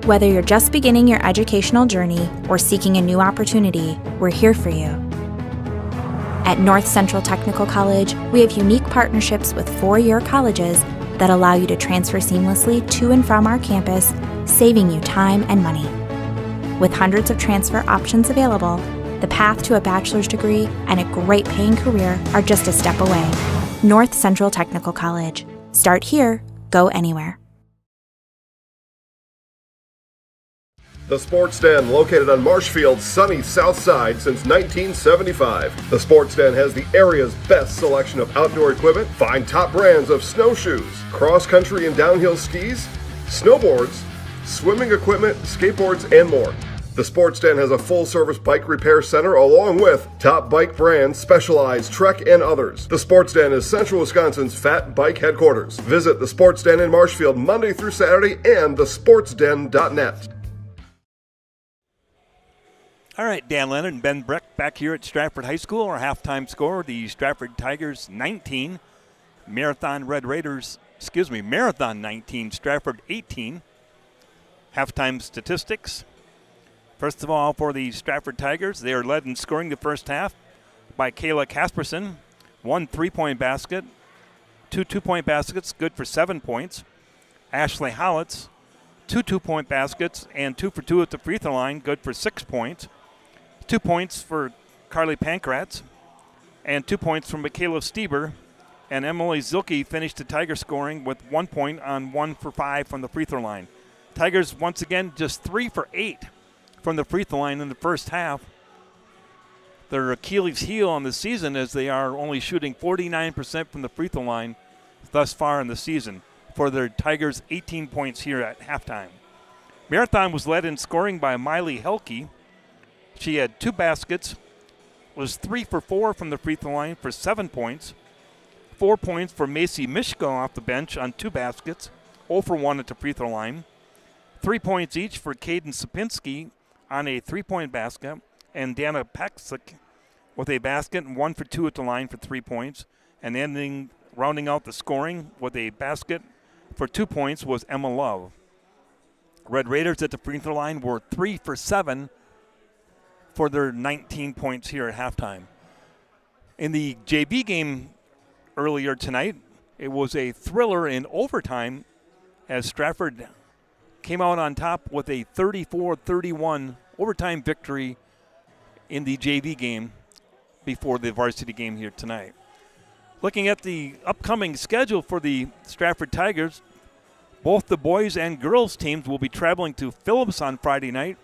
Whether you're just beginning your educational journey or seeking a new opportunity, we're here for you. At North Central Technical College, we have unique partnerships with 4-year colleges that allow you to transfer seamlessly to and from our campus, saving you time and money. With hundreds of transfer options available, the path to a bachelor's degree and a great paying career are just a step away. North Central Technical College. Start here, go anywhere. The Sports Den, located on Marshfield's sunny south side since 1975. The Sports Den has the area's best selection of outdoor equipment. Find top brands of snowshoes, cross-country and downhill skis, snowboards, swimming equipment, skateboards, and more. The Sports Den has a full-service bike repair center along with top bike brands, Specialized, Trek, and others. The Sports Den is Central Wisconsin's fat bike headquarters. Visit the Sports Den in Marshfield Monday through Saturday and thesportsden.net. All right, Dan Leonard and Ben Breck back here at Stratford High School. Our halftime score, the Stratford Tigers 19, Marathon 19, Stratford 18. Halftime statistics. First of all, for the Stratford Tigers, they are led in scoring the first half by Kayla Casperson. 1 3-point basket, 2 2-point baskets, good for 7 points. Ashley Hollitz, 2 2-point baskets and 2 for 2 at the free throw line, good for 6 points. 2 points for Carly Pankratz and 2 points from Michaela Stieber. And Emily Zilke finished the Tiger scoring with 1 point on 1 for 5 from the free throw line. Tigers, once again, just 3 for 8 from the free throw line in the first half. Their Achilles heel on the season as they are only shooting 49% from the free throw line thus far in the season. For their Tigers, 18 points here at halftime. Marathon was led in scoring by Miley Helke. She had 2 baskets, was 3 for 4 from the free throw line for 7 points. 4 points for Macy Mishko off the bench on 2 baskets, 0 for 1 at the free throw line. 3 points each for Caden Sapinski on a 3-point basket, and Dana Paksik with a basket and 1 for 2 at the line for 3 points. And rounding out the scoring with a basket for 2 points was Emma Love. Red Raiders at the free throw line were 3 for 7 for their 19 points here at halftime. In the JV game earlier tonight, it was a thriller in overtime as Stratford came out on top with a 34-31 overtime victory in the JV game before the varsity game here tonight. Looking at the upcoming schedule for the Stratford Tigers, both the boys and girls teams will be traveling to Phillips on Friday night.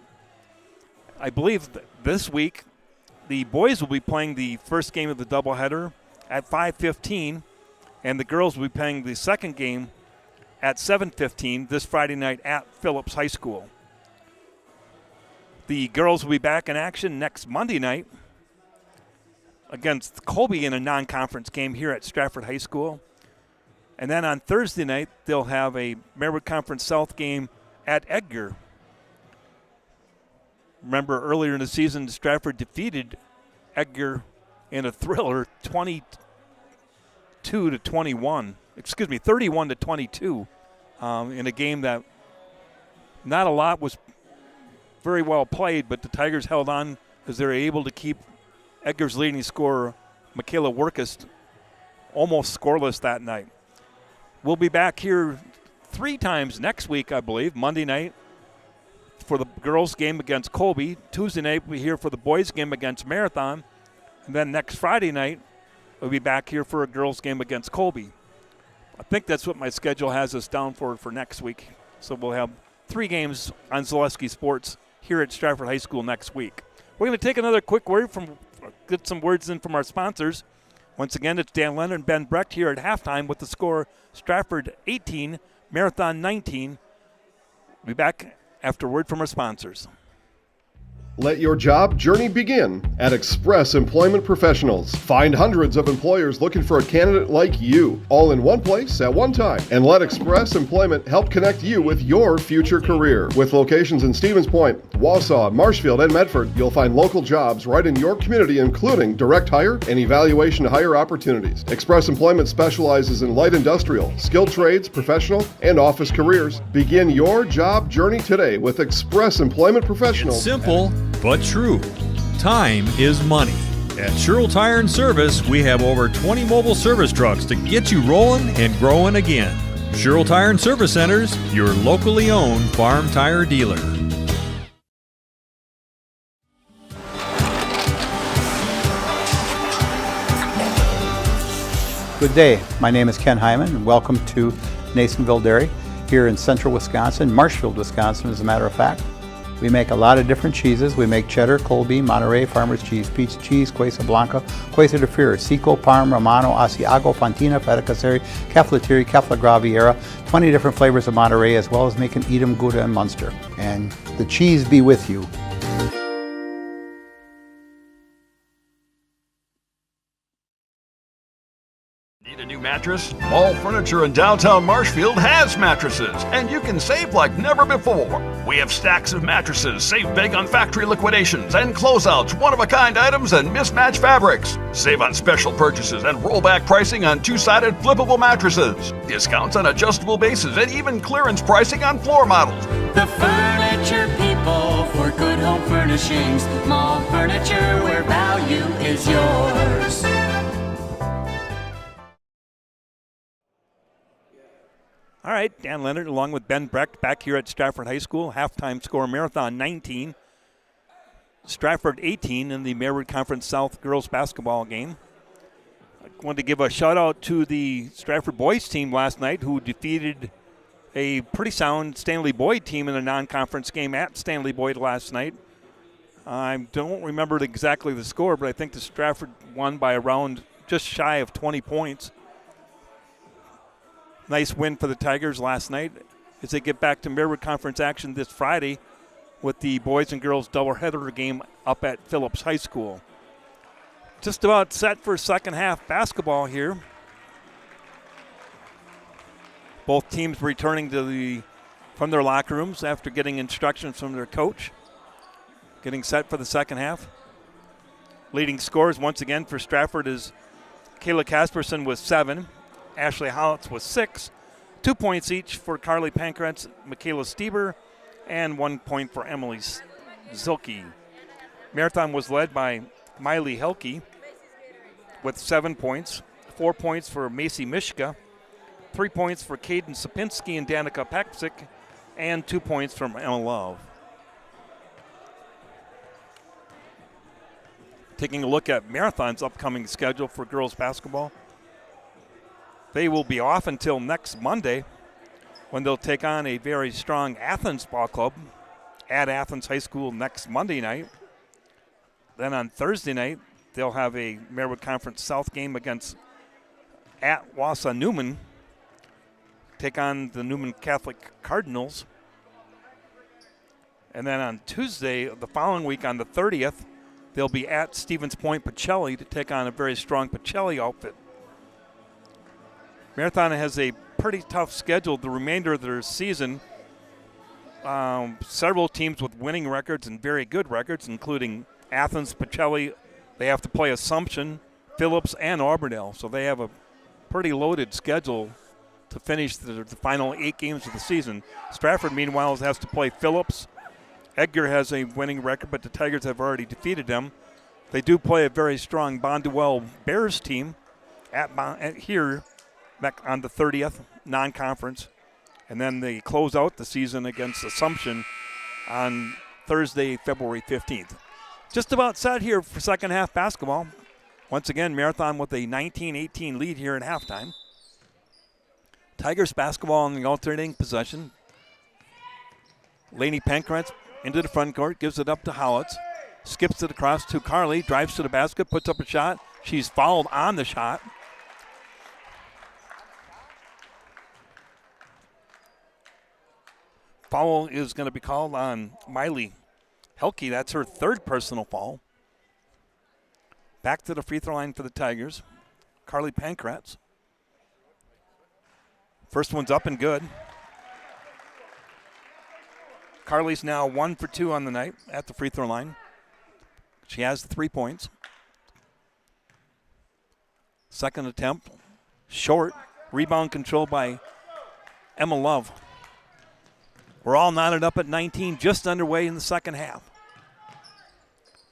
I believe this week the boys will be playing the first game of the doubleheader at 5:15, and the girls will be playing the second game at 7:15 this Friday night at Phillips High School. The girls will be back in action next Monday night against Colby in a non-conference game here at Stratford High School. And then on Thursday night, they'll have a Marywood Conference South game at Edgar. Remember, earlier in the season, Stratford defeated Edgar in a thriller 31-22 in a game that not a lot was very well played, but the Tigers held on because they were able to keep Edgar's leading scorer, Michaela Workest, almost scoreless that night. We'll be back here 3 times next week, I believe. Monday night for the girls' game against Colby. Tuesday night we'll be here for the boys' game against Marathon. And then next Friday night, we'll be back here for a girls' game against Colby. I think that's what my schedule has us down for next week. So we'll have 3 games on Zaleski Sports here at Stratford High School next week. We're going to take another quick word get some words in from our sponsors. Once again, it's Dan Leonard and Ben Brecht here at halftime with the score Stratford 18, Marathon 19. We'll be back after word from our sponsors. Let your job journey begin at Express Employment Professionals. Find hundreds of employers looking for a candidate like you, all in one place at one time. And let Express Employment help connect you with your future career. With locations in Stevens Point, Wausau, Marshfield, and Medford, you'll find local jobs right in your community, including direct hire and evaluation to hire opportunities. Express Employment specializes in light industrial, skilled trades, professional, and office careers. Begin your job journey today with Express Employment Professionals. It's simple but true. Time is money. At Sherrill Tire and Service, we have over 20 mobile service trucks to get you rolling and growing again. Sherrill Tire and Service Centers, your locally owned farm tire dealer. Good day. My name is Ken Hyman, and welcome to Nasonville Dairy here in central Wisconsin, Marshfield, Wisconsin, as a matter of fact. We make a lot of different cheeses. We make cheddar, Colby, Monterey, Farmer's Cheese, Pizza Cheese, Quesa Blanca, Quesa de Freer, Seco, Parm, Romano, Asiago, Fontina, Feta Caseri, Caflateri, Cafla Graviera, 20 different flavors of Monterey, as well as making Edam, Gouda, and Munster. And the cheese be with you. mattress? Mall Furniture in downtown Marshfield has mattresses, and you can save like never before. We have stacks of mattresses, save big on factory liquidations and closeouts, one-of-a-kind items, and mismatched fabrics. Save on special purchases and rollback pricing on two-sided flippable mattresses. Discounts on adjustable bases and even clearance pricing on floor models. The furniture people for good home furnishings. Mall Furniture, where value is yours. All right, Dan Leonard along with Ben Brecht back here at Stratford High School. Halftime score, Marathon 19, Stratford 18 in the Merwood Conference South girls basketball game. I wanted to give a shout out to the Stratford boys team last night who defeated a pretty sound Stanley Boyd team in a non-conference game at Stanley Boyd last night. I don't remember exactly the score, but I think the Stratford won by around just shy of 20 points. Nice win for the Tigers last night as they get back to Merwood Conference action this Friday with the boys and girls doubleheader game up at Phillips High School. Just about set for second half basketball here. Both teams returning from their locker rooms after getting instructions from their coach. Getting set for the second half. Leading scorers once again for Stratford is Kayla Casperson with 7. Ashley Hollitz with 6. 2 points each for Carly Pankratz, Michaela Stieber, and 1 point for Emily Zilke. Marathon was led by Miley Helke with 7 points. 4 points for Macy Mishka. 3 points for Caden Sapinski and Danica Peksic, and 2 points from Emma Love. Taking a look at Marathon's upcoming schedule for girls basketball. They will be off until next Monday when they'll take on a very strong Athens ball club at Athens High School next Monday night. Then on Thursday night, they'll have a Merwood Conference South game against at Wausau Newman. Take on the Newman Catholic Cardinals. And then on Tuesday, the following week on the 30th, they'll be at Stevens Point Pacelli to take on a very strong Pacelli outfit. Marathon has a pretty tough schedule the remainder of their season. Several teams with winning records and very good records, including Athens, Pacelli. They have to play Assumption, Phillips, and Auburndale. So they have a pretty loaded schedule to finish the final 8 games of the season. Stratford, meanwhile, has to play Phillips. Edgar has a winning record, but the Tigers have already defeated them. They do play a very strong Bonduelle Bears team here on the 30th, non-conference. And then they close out the season against Assumption on Thursday, February 15th. Just about set here for second half basketball. Once again, Marathon with a 19-18 lead here at halftime. Tigers basketball in the alternating possession. Lainey Pankratz into the front court, gives it up to Howitz. Skips it across to Carly, drives to the basket, puts up a shot. She's fouled on the shot. Foul is going to be called on Miley Helke. That's her third personal foul. Back to the free throw line for the Tigers. Carly Pankratz. First one's up and good. Carly's now 1 for 2 on the night at the free throw line. She has 3 points. Second attempt, short. Rebound controlled by Emma Love. We're all knotted up at 19, just underway in the second half.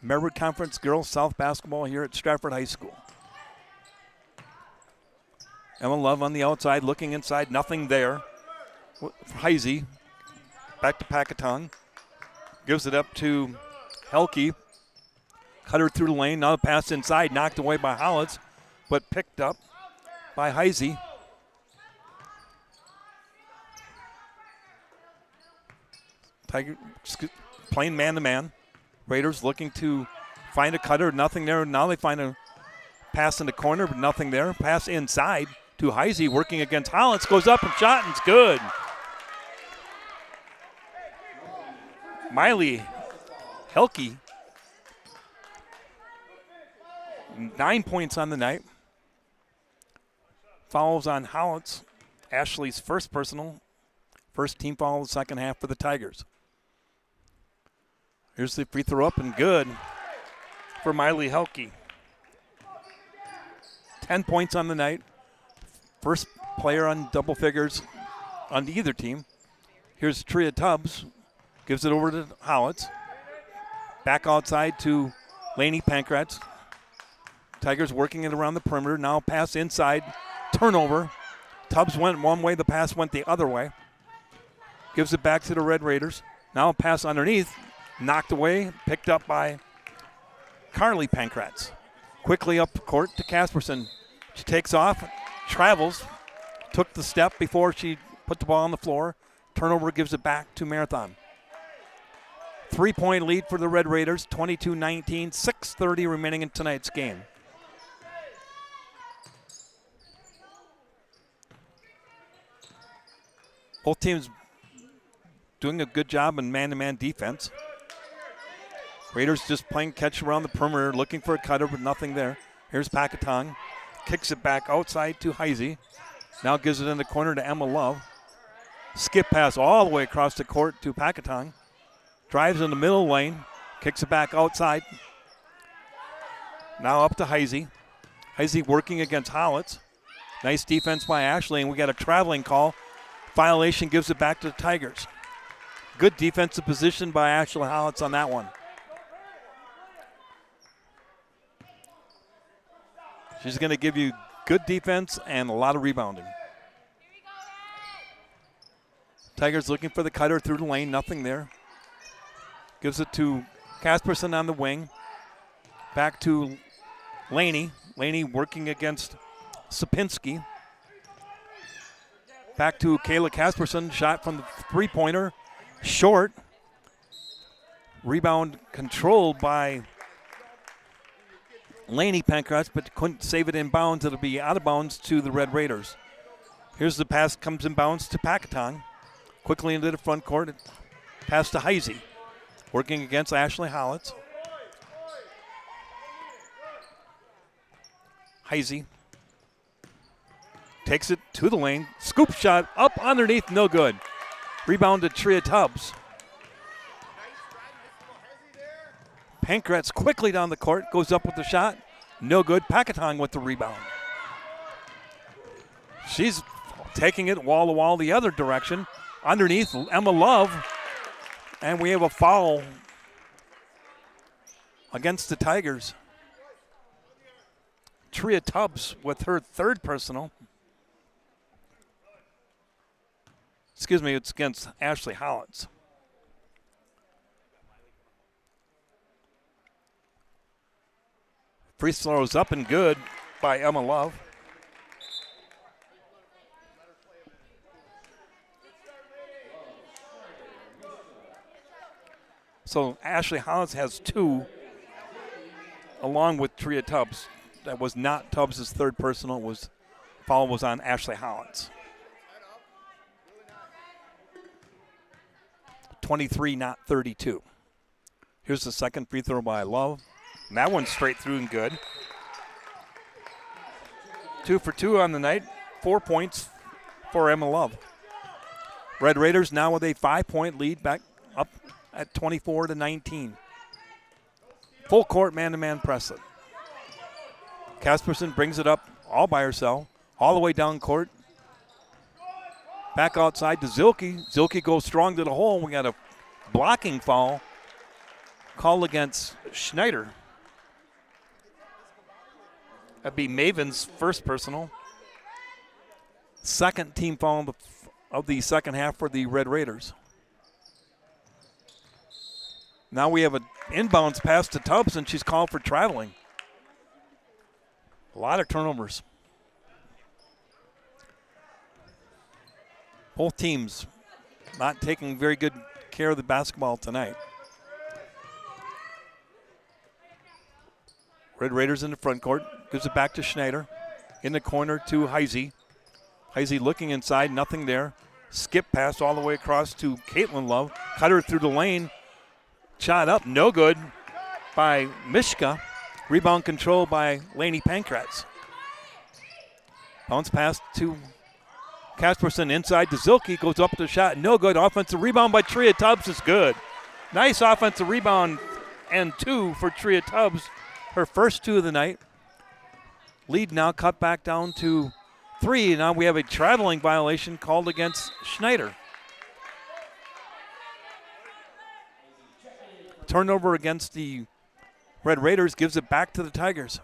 Merwood Conference Girls South Basketball here at Stratford High School. Emma Love on the outside, looking inside, nothing there. Heisey, back to Packatong. Gives it up to Helke. Cut her through the lane, now the pass inside, knocked away by Hollitz, but picked up by Heisey. Tiger playing man-to-man. Raiders looking to find a cutter, nothing there. Now they find a pass in the corner, but nothing there. Pass inside to Heisey, working against Hollitz. Goes up and shot, and it's good. Miley Helke, 9 points on the night. Fouls on Howitz. Ashley's first personal. First team foul of the second half for the Tigers. Here's the free throw up and good for Miley Helke. 10 points on the night. First player on double figures on either team. Here's Tria Tubbs. Gives it over to Howitz. Back outside to Laney Pankratz. Tigers working it around the perimeter. Now pass inside. Turnover. Tubbs went one way. The pass went the other way. Gives it back to the Red Raiders. Now a pass underneath. Knocked away. Picked up by Carly Pankratz. Quickly up court to Casperson. She takes off. Travels. Took the step before she put the ball on the floor. Turnover gives it back to Marathon. 3-point lead for the Red Raiders. 22-19. 6:30 remaining in tonight's game. Both teams doing a good job in man-to-man defense. Raiders just playing catch around the perimeter, looking for a cutter, but nothing there. Here's Packatong. Kicks it back outside to Heisey. Now gives it in the corner to Emma Love. Skip pass all the way across the court to Packatong. Drives in the middle lane. Kicks it back outside. Now up to Heisey. Heisey working against Howitz. Nice defense by Ashley, and we got a traveling call. Violation gives it back to the Tigers. Good defensive position by Ashley Howitz on that one. She's going to give you good defense and a lot of rebounding. Tigers looking for the cutter through the lane. Nothing there. Gives it to Casperson on the wing. Back to Laney. Laney working against Sapinski. Back to Kayla Casperson. Shot from the three-pointer. Short. Rebound controlled by Laney Pankratz, but couldn't save it in bounds. It'll be out of bounds to the Red Raiders. Here's the pass, comes in bounds to Packatong. Quickly into the front court. Pass to Heisey. Working against Ashley Howitz. Heisey takes it to the lane. Scoop shot up underneath, no good. Rebound to Tria Tubbs. Pankratz quickly down the court, goes up with the shot. No good. Packatong with the rebound. She's taking it wall to wall the other direction. Underneath, Emma Love. And we have a foul against the Tigers. Tria Tubbs with her third personal. Excuse me, it's against Ashley Howitz. Free throws up and good by Emma Love. So Ashley Howitz has two, along with Tria Tubbs. That was not Tubbs' third personal. Foul was on Ashley Howitz. 23, not 32. Here's the second free throw by Love. And that one's straight through and good. 2 for 2 on the night. 4 points for Emma Love. Red Raiders now with a 5-point lead back up at 24-19. Full court man-to-man press. Casperson brings it up all by herself, all the way down court. Back outside to Zilke. Zilke goes strong to the hole. We got a blocking foul called against Schneider. That'd be Maven's first personal. Second team foul of the second half for the Red Raiders. Now we have an inbounds pass to Tubbs, and she's called for traveling. A lot of turnovers. Both teams not taking very good care of the basketball tonight. Red Raiders in the front court. Gives it back to Schneider. In the corner to Heisey. Heisey looking inside, nothing there. Skip pass all the way across to Caitlin Love. Cut her through the lane. Shot up, no good by Mishka. Rebound control by Laney Pankratz. Bounce pass to Casperson inside to Zilke. Goes up to the shot. No good. Offensive rebound by Tria Tubbs is good. Nice offensive rebound and 2 for Tria Tubbs. Her first 2 of the night. Lead now cut back down to 3. Now we have a traveling violation called against Schneider. Turnover against the Red Raiders gives it back to the Tigers.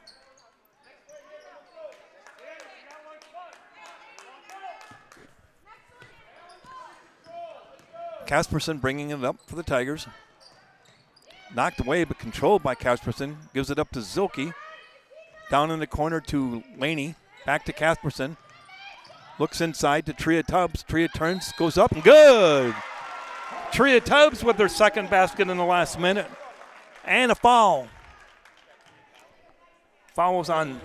Casperson bringing it up for the Tigers. Knocked away but controlled by Casperson. Gives it up to Zilke. Down in the corner to Laney. Back to Casperson. Looks inside to Tria Tubbs. Tria turns, goes up and good. Tria Tubbs with their second basket in the last minute. And a foul. Foul was on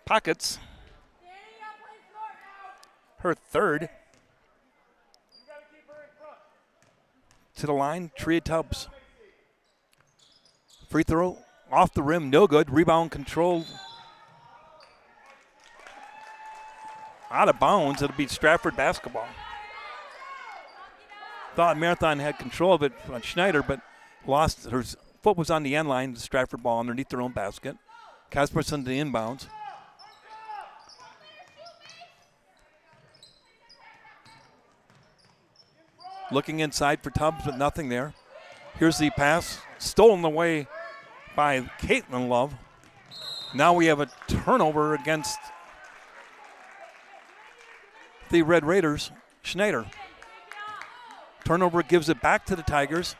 Pockets. Her third. To the line, Tria Tubbs. Free throw off the rim, no good. Rebound controlled. Out of bounds, it'll be Stratford basketball. Thought Marathon had control of it on Schneider, but lost. Her foot was on the end line, the Stratford ball underneath their own basket. Casperson to the inbounds. Looking inside for Tubbs, but nothing there. Here's the pass, stolen away by Caitlin Love. Now we have a turnover against the Red Raiders, Schneider. Turnover gives it back to the Tigers.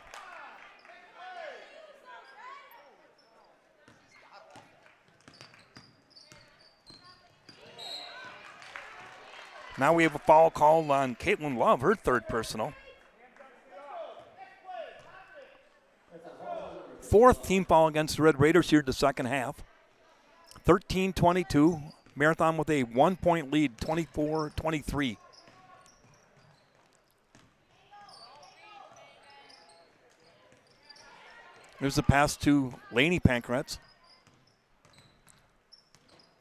Now we have a foul called on Caitlin Love, her third personal. Fourth team foul against the Red Raiders here in the second half. 13-22. Marathon with a 1-point lead, 24-23. There's a pass to Laney Pankratz.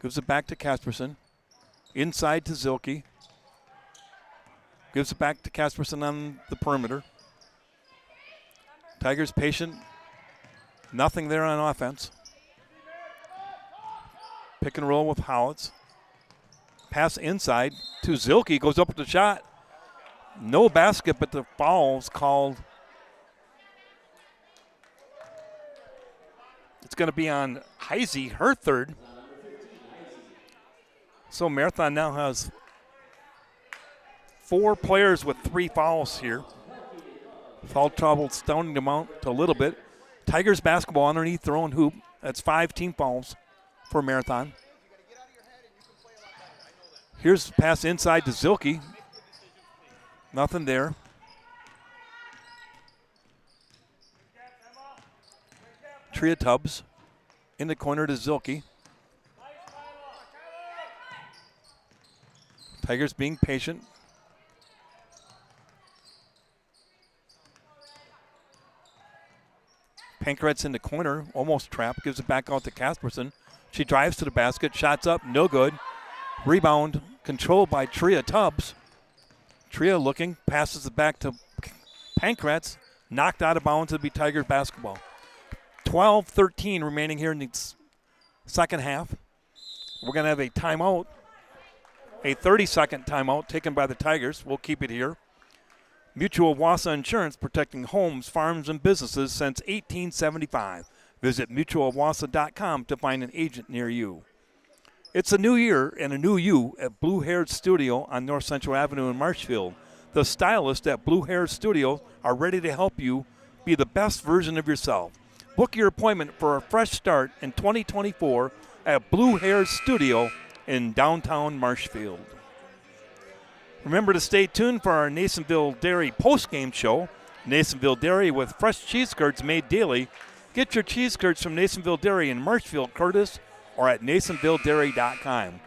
Gives it back to Casperson. Inside to Zilke. Gives it back to Casperson on the perimeter. Tigers patient. Nothing there on offense. Pick and roll with Howitz. Pass inside to Zilke. Goes up with the shot. No basket, but the foul's called. It's going to be on Heisey, her third. So Marathon now has 4 players with 3 fouls here. Foul trouble stoning them out a little bit. Tigers basketball underneath their own hoop. That's 5 team fouls for Marathon. Here's the pass inside to Zilke. Nothing there. Tria Tubbs in the corner to Zilke. Tigers being patient. Pankratz in the corner, almost trapped, gives it back out to Casperson. She drives to the basket, shots up, no good. Rebound controlled by Tria Tubbs. Tria looking, passes it back to Pankratz, knocked out of bounds. It'll be Tigers basketball. 12-13 remaining here in the second half. We're going to have a timeout, a 30-second timeout taken by the Tigers. We'll keep it here. Mutual Wausau Insurance, protecting homes, farms, and businesses since 1875. Visit mutualwausau.com to find an agent near you. It's a new year and a new you at Blue Hair Studio on North Central Avenue in Marshfield. The stylists at Blue Hair Studio are ready to help you be the best version of yourself. Book your appointment for a fresh start in 2024 at Blue Hair Studio in downtown Marshfield. Remember to stay tuned for our Nasonville Dairy post-game show. Nasonville Dairy with fresh cheese curds made daily. Get your cheese curds from Nasonville Dairy in Marshfield, Curtis, or at nasonvilledairy.com.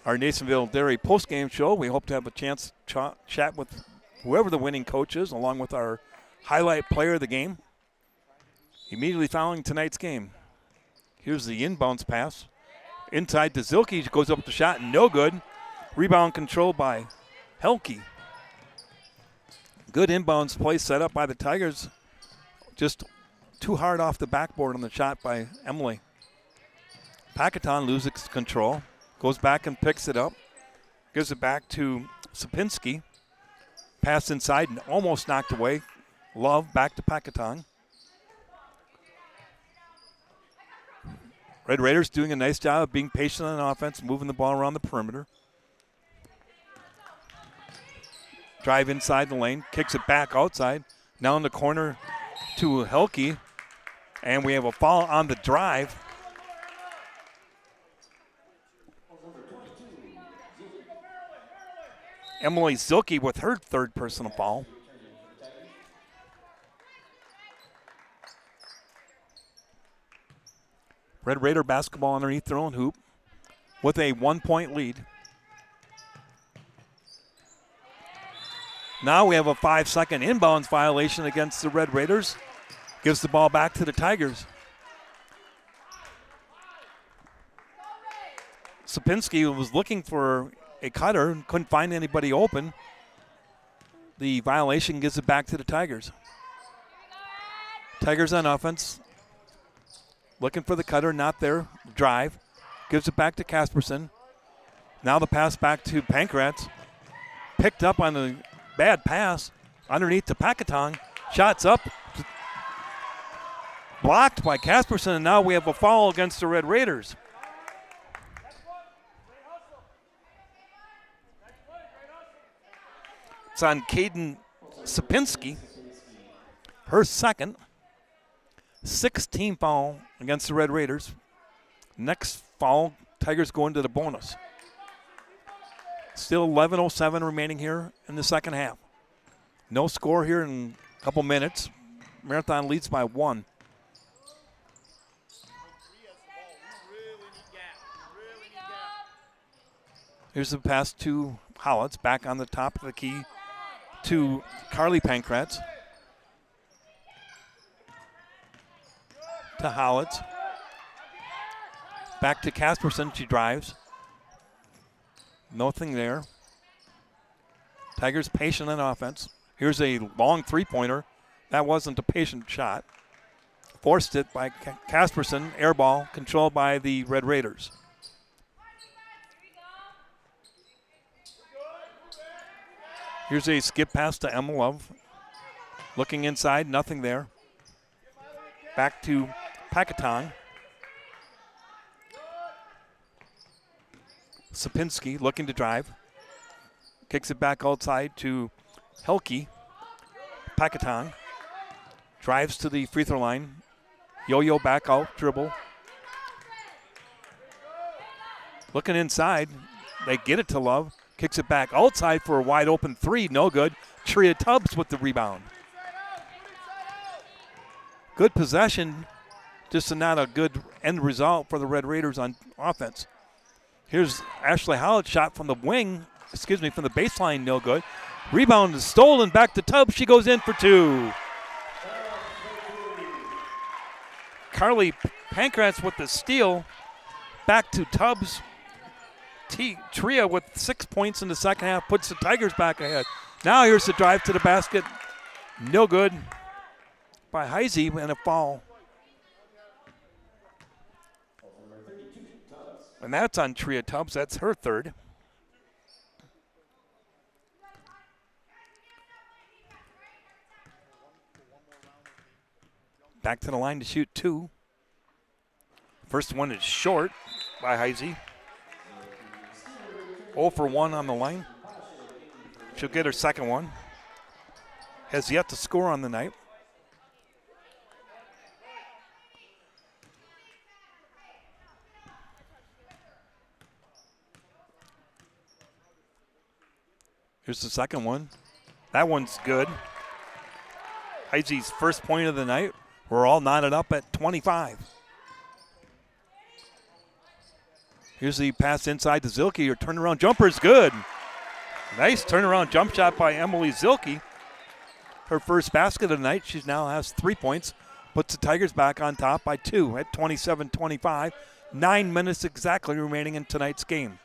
Our Nasonville Dairy post-game show, we hope to have a chance to chat with whoever the winning coach is, along with our highlight player of the game. Immediately following tonight's game. Here's the inbounds pass Inside to Zilke, goes up with the shot, no good. Rebound controlled by Helke. Good inbounds play set up by the Tigers. Just too hard off the backboard on the shot by Emily. Pacaton loses control, goes back and picks it up, gives it back to Sapinski. Pass inside and almost knocked away. Love back to Pacaton. Red Raiders doing a nice job of being patient on offense, moving the ball around the perimeter. Drive inside the lane, kicks it back outside. Now in the corner to Helke. And we have a foul on the drive. Emily Zilke with her third personal foul. Red Raider basketball underneath their own hoop with a 1-point lead. Now we have a 5-second inbounds violation against the Red Raiders. Gives the ball back to the Tigers. Sapinski was looking for a cutter and couldn't find anybody open. The violation gives it back to the Tigers. Tigers on offense. Looking for the cutter, not there. Drive. Gives it back to Kasperson. Now the pass back to Pankratz. Picked up on the bad pass. Underneath to Pacaton. Shots up. Blocked by Kasperson, and now we have a foul against the Red Raiders. It's on Caden Sapinski. Her second. 16 foul against the Red Raiders. Next foul, Tigers go into the bonus. Still 11:07 remaining here in the second half. No score here in a couple minutes. Marathon leads by 1. Here's the pass to Hollitz, back on the top of the key to Carly Pankratz. To Hollitz. Back to Kasperson, she drives. Nothing there. Tigers patient on offense. Here's a long three-pointer. That wasn't a patient shot. Forced it by Kasperson, air ball, controlled by the Red Raiders. Here's a skip pass to Emma Love. Looking inside, nothing there. Back to Pacaton. Sapinski looking to drive. Kicks it back outside to Helke. Pacaton drives to the free throw line. Yo-yo back out, dribble. Looking inside, they get it to Love. Kicks it back outside for a wide open three, no good. Tria Tubbs with the rebound. Good possession, just not a good end result for the Red Raiders on offense. Here's Ashley Howlett, shot from the wing, from the baseline, no good. Rebound is stolen, back to Tubbs, she goes in for 2. Carly Pankratz with the steal, back to Tubbs. Tria with 6 points in the second half puts the Tigers back ahead. Now here's the drive to the basket. No good by Heisey and a foul. And that's on Tria Tubbs. That's her third. Back to the line to shoot 2. First one is short by Heisey. 0 for 1 on the line. She'll get her second one. Has yet to score on the night. Here's the second one. That one's good. Heisey's first point of the night. We're all knotted up at 25. Here's the pass inside to Zilke. Her turnaround jumper is good. Nice turnaround jump shot by Emily Zilke. Her first basket of the night. She now has 3 points. Puts the Tigers back on top by 2 at 27-25. 9 minutes exactly remaining in tonight's game.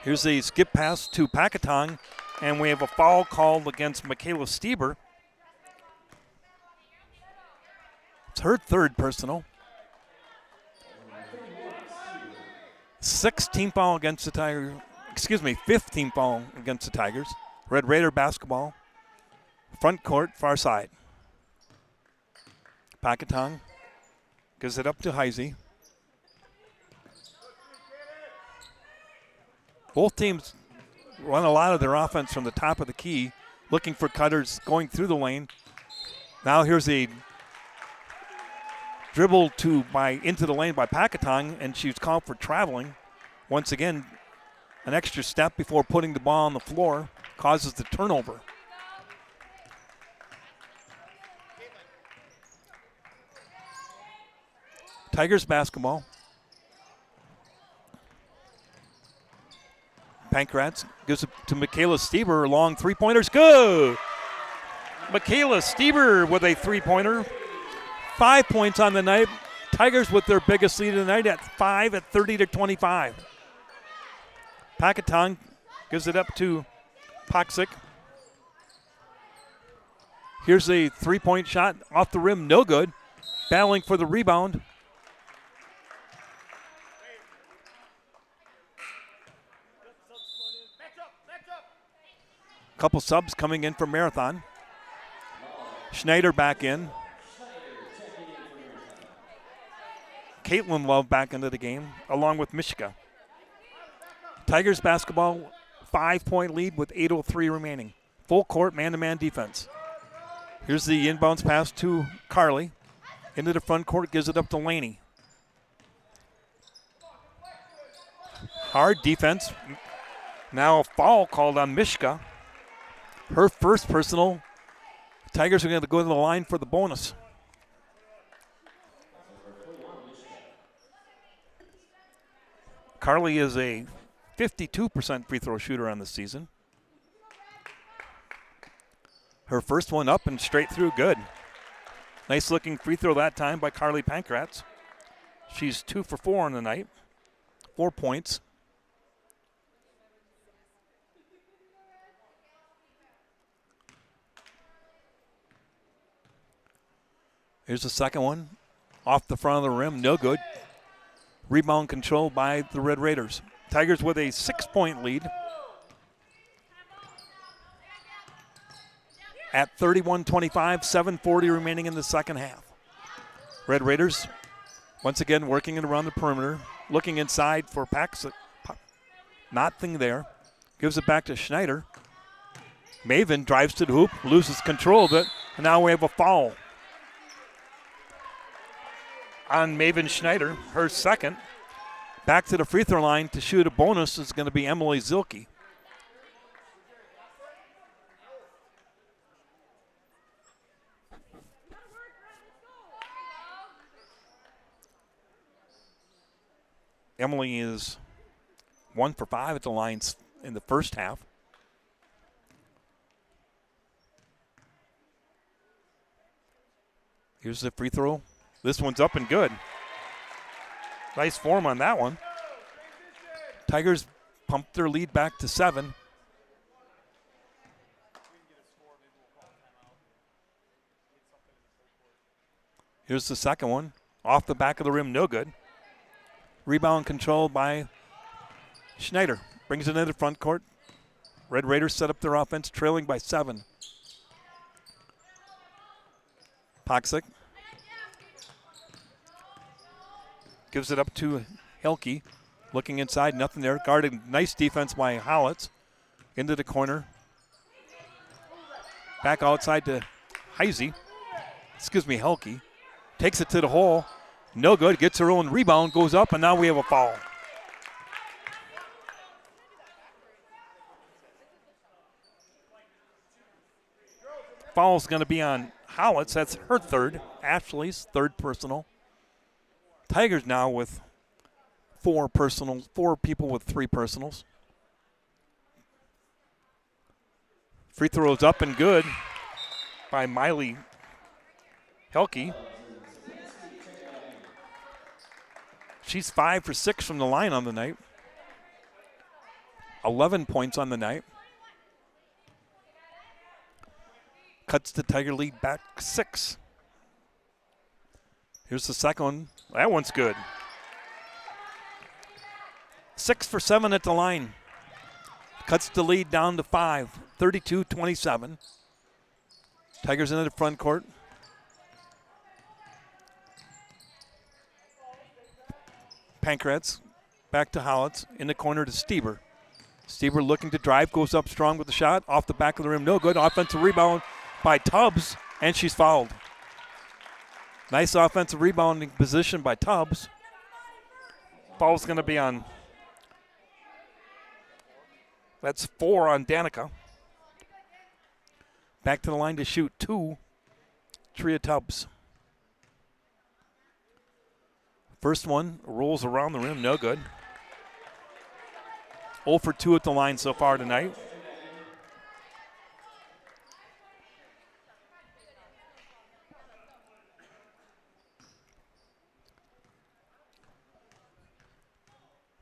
Here's a skip pass to Packatong, and we have a foul called against Michaela Stieber. It's her third personal. 16th foul against the Tigers. Excuse me, 15th foul against the Tigers. Red Raider basketball. Front court, far side. Packatong gives it up to Heisey. Both teams run a lot of their offense from the top of the key, looking for cutters going through the lane. Now here's a dribble into the lane by Packatong, and she's called for traveling. Once again, an extra step before putting the ball on the floor causes the turnover. Tigers basketball. Pankratz gives it to Michaela Stieber. Long three-pointers. Good! Michaela Stieber with a three-pointer. 5 points on the night. Tigers with their biggest lead of the night at 5 at 30-25. Packatong gives it up to Poxic. Here's a three-point shot off the rim. No good. Battling for the rebound. Couple subs coming in for Marathon. Schneider back in. Caitlin Love back into the game, along with Mishka. Tigers basketball, 5-point lead with 8:03 remaining. Full court, man-to-man defense. Here's the inbounds pass to Carly. Into the front court, gives it up to Laney. Hard defense. Now a foul called on Mishka. Her first personal. Tigers are going to go to the line for the bonus. Carly is a 52% free throw shooter on the season. Her first one up and straight through, good. Nice looking free throw that time by Carly Pankratz. She's 2 for 4 on the night. 4 points. Here's the second one. Off the front of the rim, no good. Rebound controlled by the Red Raiders. Tigers with a 6-point lead. At 31-25, 7:40 remaining in the second half. Red Raiders once again working it around the perimeter. Looking inside for Paxik. Nothing there. Gives it back to Schneider. Maven drives to the hoop, loses control of it, and now we have a foul on Maven Schneider, her second. Back to the free throw line to shoot a bonus is going to be Emily Zilke. Emily is 1 for 5 at the lines in the first half. Here's the free throw. This one's up and good. Nice form on that one. Tigers pumped their lead back to 7. Here's the second one. Off the back of the rim, no good. Rebound controlled by Schneider. Brings it into the front court. Red Raiders set up their offense, trailing by 7. Poxic gives it up to Helke. Looking inside, nothing there. Guarded, nice defense by Hollitz. Into the corner. Back outside to Heisey. Helke. Takes it to the hole. No good. Gets her own rebound. Goes up, and now we have a foul. Foul's going to be on Hollitz. That's her third. Ashley's third personal. Tigers now with 4 personals, 4 people with 3 personals. Free throws up and good by Miley Helke. She's 5 for 6 from the line on the night. 11 points on the night. Cuts the Tiger lead back 6. Here's the second one. That one's good. 6 for 7 at the line. Cuts the lead down to 5, 32-27. Tigers into the front court. Pankratz back to Hollitz. In the corner to Stieber. Stieber looking to drive, goes up strong with the shot. Off the back of the rim, no good. Offensive rebound by Tubbs, and she's fouled. Nice offensive rebounding position by Tubbs. Foul's going to be on. That's 4 on Danica. Back to the line to shoot 2. Tria Tubbs. First one rolls around the rim, no good. 0 for 2 at the line so far tonight.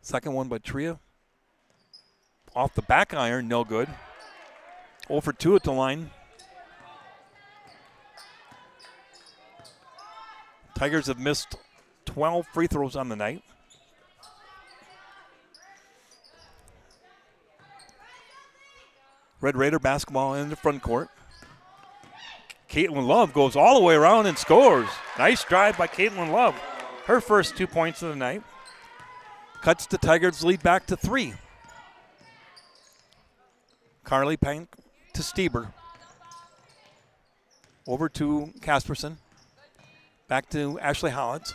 Second one by Tria. Off the back iron, no good. 0 for 2 at the line. Tigers have missed 12 free throws on the night. Red Raider basketball in the front court. Caitlin Love goes all the way around and scores. Nice drive by Caitlin Love. Her first 2 points of the night. Cuts the Tigers lead back to 3. Carly Pank to Stieber. Over to Casperson. Back to Ashley Hollins.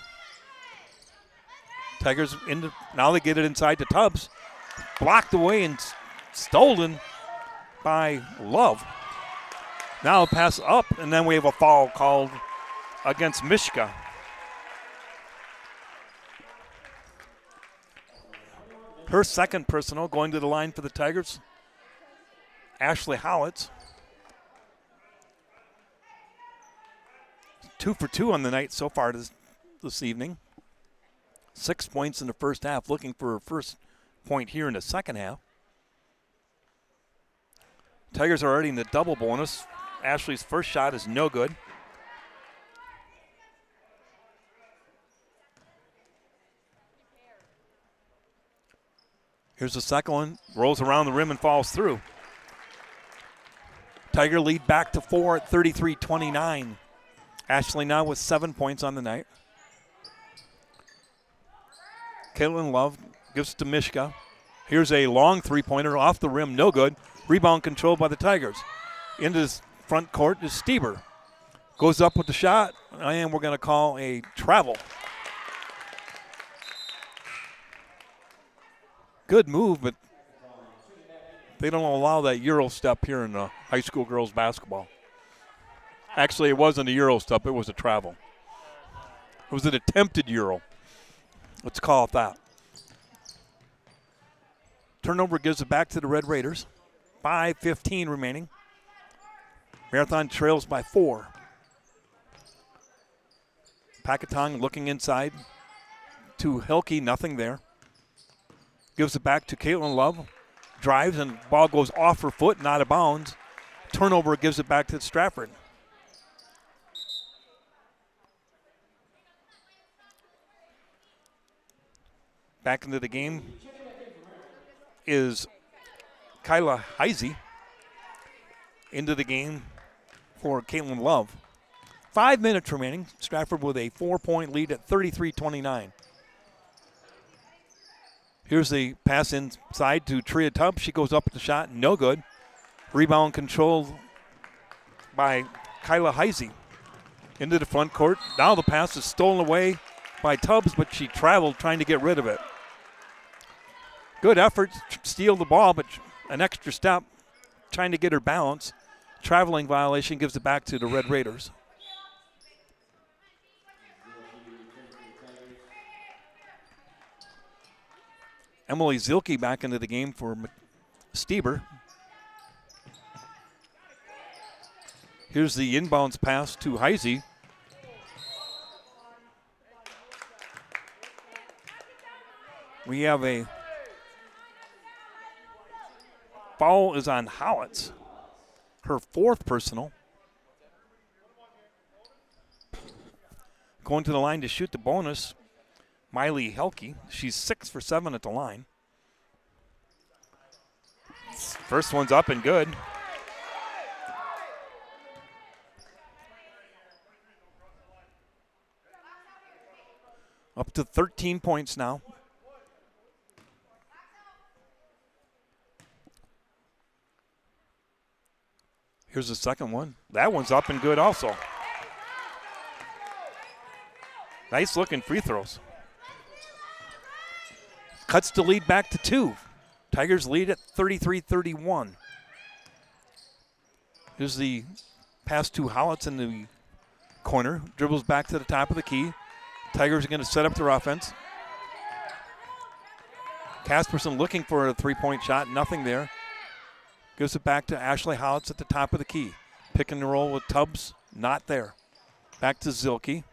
Tigers into, now they get it inside to Tubbs. Blocked away and stolen by Love. Now a pass up, and then we have a foul called against Mishka. Her second personal going to the line for the Tigers. Ashley Howitz. 2 for 2 on the night so far this evening. 6 points in the first half, looking for her first point here in the second half. Tigers are already in the double bonus. Ashley's first shot is no good. Here's the second one. Rolls around the rim and falls through. Tiger lead back to 4 at 33-29. Ashley now with 7 points on the night. Caitlin Love gives it to Mishka. Here's a long three-pointer off the rim, no good. Rebound controlled by the Tigers. Into the front court is Stieber. Goes up with the shot, and we're going to call a travel. Good move, but they don't allow that Euro step here in high school girls basketball. Actually, it wasn't a Euro step, it was a travel. It was an attempted Euro. Let's call it that. Turnover gives it back to the Red Raiders. 5:15 remaining. Marathon trails by 4. Packatong looking inside to Hilke, nothing there. Gives it back to Caitlin Love. Drives and ball goes off her foot, not out of bounds. Turnover gives it back to Stratford. Back into the game is Kyla Heisey. Into the game for Caitlin Love. 5 minutes remaining. Stratford with a 4-point lead at 33-29. Here's the pass inside to Tria Tubbs. She goes up with the shot, no good. Rebound controlled by Kyla Heisey. Into the front court. Now the pass is stolen away by Tubbs, but she traveled trying to get rid of it. Good effort to steal the ball, but an extra step trying to get her balance. Traveling violation gives it back to the Red Raiders. Emily Zielke back into the game for Stieber. Here's the inbounds pass to Heisey. We have a foul is on Howitz. Her 4th personal. Going to the line to shoot the bonus, Miley Helke. She's 6 for 7 at the line. First one's up and good. Up to 13 points now. Here's the second one. That one's up and good also. Nice looking free throws. Cuts the lead back to 2. Tigers lead at 33-31. Here's the pass to Howitz in the corner. Dribbles back to the top of the key. Tigers are going to set up their offense. Casperson looking for a 3-point shot. Nothing there. Gives it back to Ashley Howitz at the top of the key. Pick and roll with Tubbs. Not there. Back to Zilke.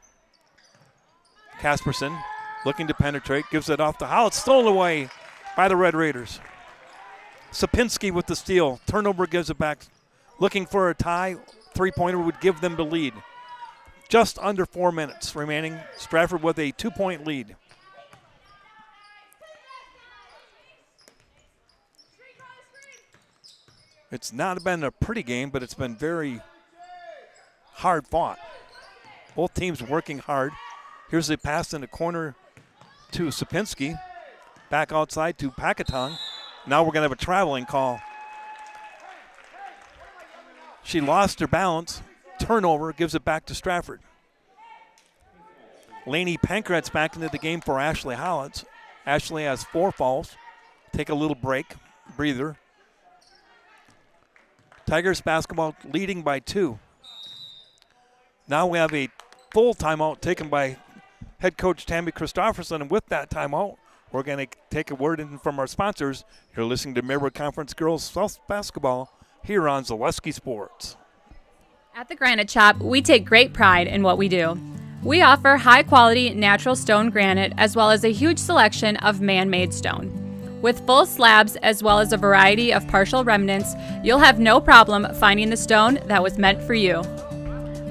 Casperson looking to penetrate. Gives it off to Howitz. Stolen away by the Red Raiders. Sapinski with the steal. Turnover gives it back. Looking for a tie. 3-pointer would give them the lead. Just under 4 minutes remaining. Stratford with a 2-point lead. It's not been a pretty game, but it's been very hard fought. Both teams working hard. Here's a pass in the corner to Sapinski. Back outside to Pakatong. Now we're going to have a traveling call. She lost her balance. Turnover, gives it back to Stratford. Lainey Pankratz back into the game for Ashley Howitz. Ashley has 4 fouls. Take a little break, breather. Tigers basketball leading by 2. Now we have a full timeout taken by head coach Tammy Christofferson, and with that timeout, we're going to take a word in from our sponsors. You're listening to Marywood Conference Girls South Basketball here on Zaleski Sports. At the Granite Shop, we take great pride in what we do. We offer high-quality natural stone granite as well as a huge selection of man-made stone. With full slabs as well as a variety of partial remnants, you'll have no problem finding the stone that was meant for you.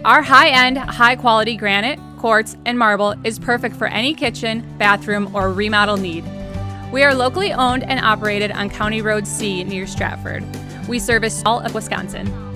Our high-end, high-quality granite, quartz, and marble is perfect for any kitchen, bathroom, or remodel need. We are locally owned and operated on County Road C near Stratford. We service all of Wisconsin.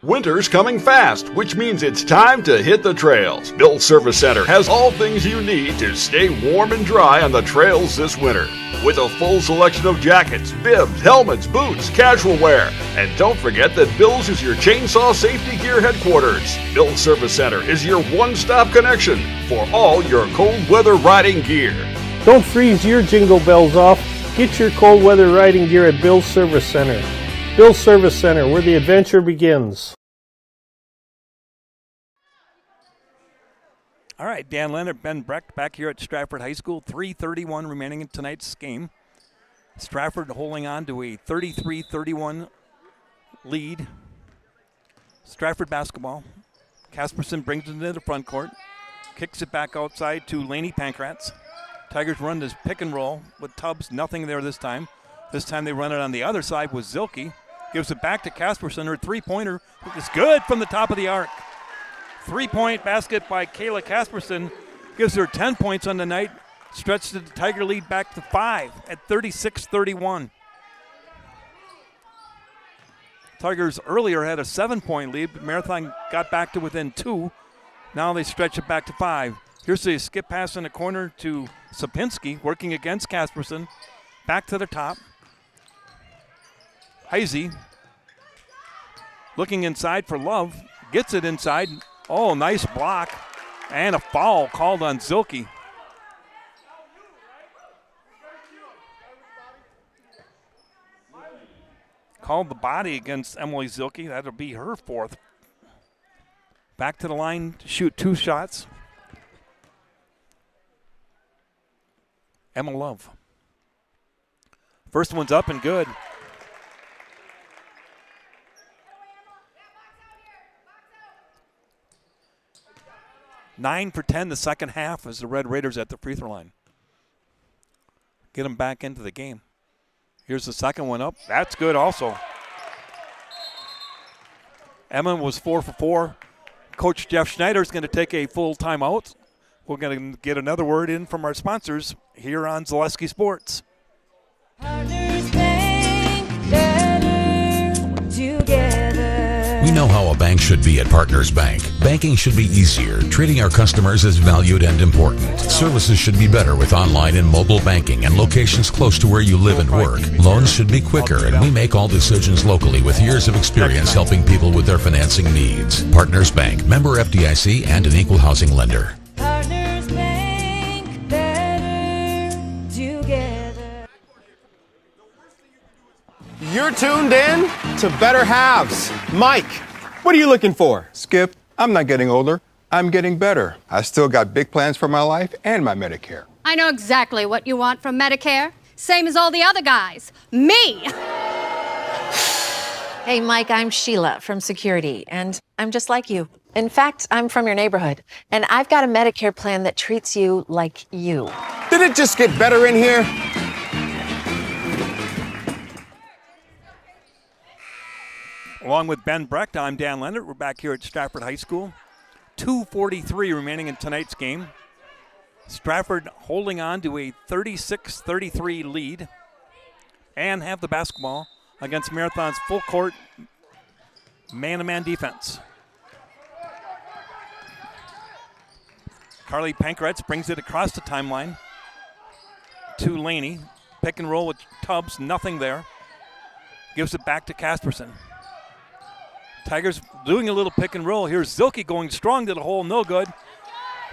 Winter's coming fast, which means it's time to hit the trails. Bill's Service Center has all things you need to stay warm and dry on the trails this winter. With a full selection of jackets, bibs, helmets, boots, casual wear. And don't forget that Bill's is your chainsaw safety gear headquarters. Bill's Service Center is your one-stop connection for all your cold weather riding gear. Don't freeze your jingle bells off. Get your cold weather riding gear at Bill's Service Center. Bill's Service Center, where the adventure begins. All right, Dan Leonard, Ben Brecht back here at Stratford High School. 3:31 remaining in tonight's game. Stratford holding on to a 33-31 lead. Stratford basketball. Casperson brings it into the front court. Kicks it back outside to Lainey Pankratz. Tigers run this pick and roll with Tubbs. Nothing there this time. This time they run it on the other side with Zilke. Gives it back to Casperson. Her three-pointer is good from the top of the arc. 3-point basket by Kayla Casperson gives her 10 points on the night. Stretched the Tiger lead back to 5 at 36-31. Tigers earlier had a 7-point lead, but Marathon got back to within 2. Now they stretch it back to 5. Here's a skip pass in the corner to Sapinski, working against Casperson. Back to the top. Heisey looking inside for Love. Gets it inside. Oh, nice block. And a foul called on Zilke. Called the body against Emily Zilke. That'll be her 4th. Back to the line to shoot 2 shots. Emma Love. First one's up and good. 9 for 10 the second half as the Red Raiders at the free throw line. Get them back into the game. Here's the second one up. That's good also. Emma was 4 for 4. Coach Jeff Schneider is going to take a full timeout. We're going to get another word in from our sponsors here on Zaleski Sports. We know how a bank should be at Partners Bank. Banking should be easier. Treating our customers as valued and important. Services should be better with online and mobile banking and locations close to where you live and work. Loans should be quicker, and we make all decisions locally with years of experience helping people with their financing needs. Partners Bank, member FDIC, and an equal housing lender. Partners Bank, better together. You're tuned in to Better Halves. Mike, what are you looking for? Skip, I'm not getting older. I'm getting better. I still got big plans for my life and my Medicare. I know exactly what you want from Medicare. Same as all the other guys. Me! Hey, Mike, I'm Sheila from Security, and I'm just like you. In fact, I'm from your neighborhood, and I've got a Medicare plan that treats you like you. Did it just get better in here? Along with Ben Brecht, I'm Dan Leonard. We're back here at Stratford High School. 2:43 remaining in tonight's game. Stratford holding on to a 36-33 lead and have the basketball against Marathon's full court man-to-man defense. Carly Pankratz brings it across the timeline to Laney. Pick and roll with Tubbs, nothing there. Gives it back to Casperson. Tigers doing a little pick and roll. Here's Zilke going strong to the hole, no good.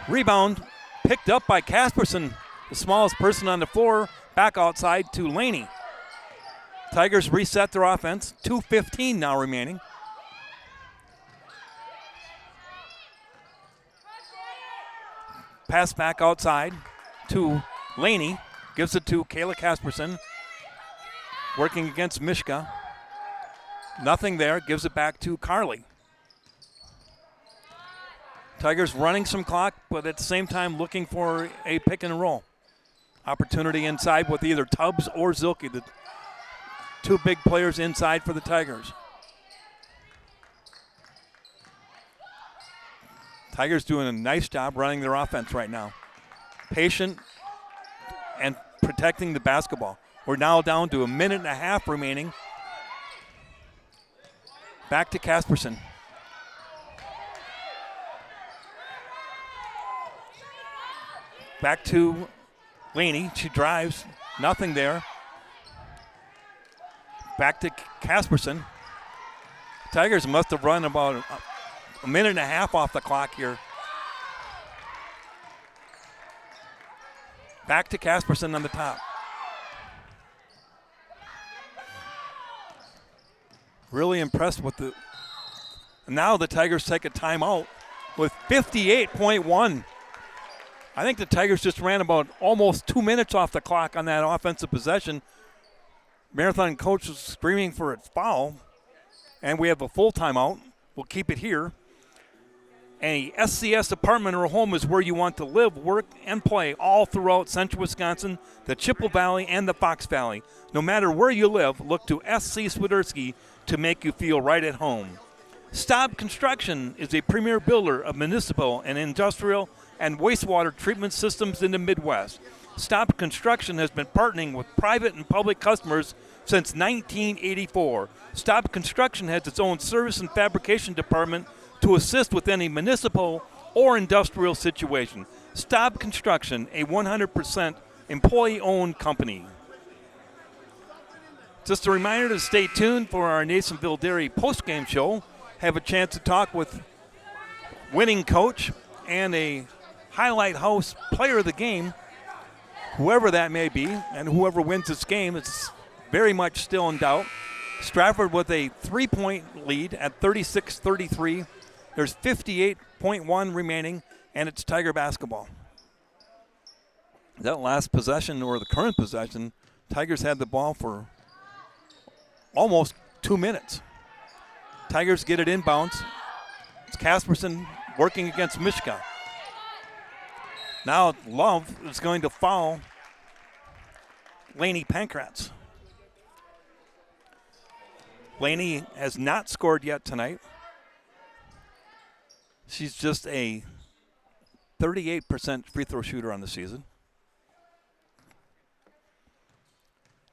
Rebound picked up by Casperson, the smallest person on the floor, back outside to Laney. Tigers reset their offense, 2:15 now remaining. Pass back outside to Laney, gives it to Kayla Casperson, working against Mishka. Nothing there, gives it back to Carly. Tigers running some clock, but at the same time looking for a pick and roll. Opportunity inside with either Tubbs or Zilke, the two big players inside for the Tigers. Tigers doing a nice job running their offense right now. Patient and protecting the basketball. We're now down to a minute and a half remaining. Back to Casperson. Back to Laney. She drives. Nothing there. Back to Casperson. Tigers must have run about a minute and a half off the clock here. Back to Casperson on the top. Really impressed with the. Now the Tigers take a timeout with 58.1. I think the Tigers just ran about almost 2 minutes off the clock on that offensive possession. Marathon coach was screaming for a foul, and we have a full timeout. We'll keep it here. A SCS apartment or home is where you want to live, work, and play all throughout central Wisconsin, the Chippewa Valley, and the Fox Valley. No matter where you live, look to SC Swiderski to make you feel right at home. Staub Construction is a premier builder of municipal and industrial and wastewater treatment systems in the Midwest. Staub Construction has been partnering with private and public customers since 1984. Staub Construction has its own service and fabrication department to assist with any municipal or industrial situation. Staub Construction, a 100% employee-owned company. Just a reminder to stay tuned for our Nasonville Dairy post-game show. Have a chance to talk with winning coach and a highlight house player of the game, whoever that may be, and whoever wins this game is very much still in doubt. Stratford with a 3-point lead at 36-33. There's 58.1 remaining, and it's Tiger basketball. That last possession, or the current possession, Tigers had the ball for almost 2 minutes. Tigers get it inbounds. It's Casperson working against Mishka. Now Love is going to foul Laney Pankratz. Laney has not scored yet tonight. She's just a 38% free throw shooter on the season.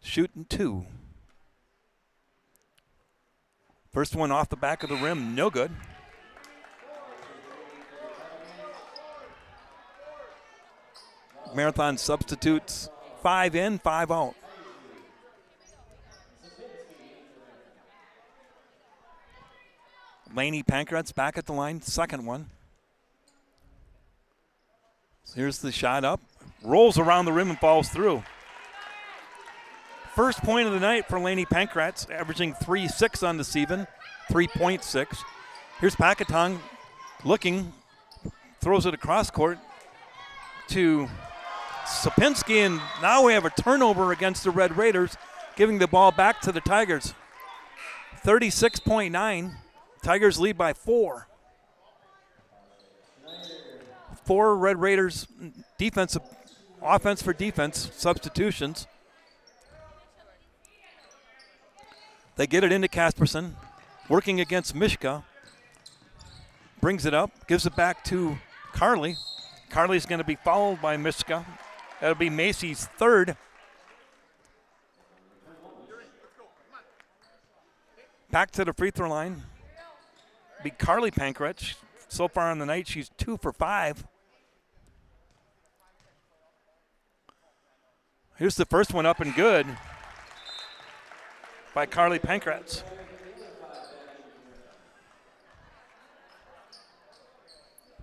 Shooting 2. First one off the back of the rim, no good. Marathon substitutes 5 in, 5 out. Laney Pankratz back at the line, second one. So here's the shot up. Rolls around the rim and falls through. First point of the night for Laney Pankratz, averaging 3.6 on the season, 3.6. Here's Packatong looking, throws it across court to Sapinski, and now we have a turnover against the Red Raiders, giving the ball back to the Tigers. 36.9. Tigers lead by 4. 4 Red Raiders offense for defense substitutions. They get it into Casperson, working against Mishka. Brings it up, gives it back to Carly. Carly's going to be fouled by Mishka. That'll be Macy's third. Back to the free throw line. Be Carly Pankratz. So far on the night, she's 2 for 5. Here's the first one up and good by Carly Pankratz.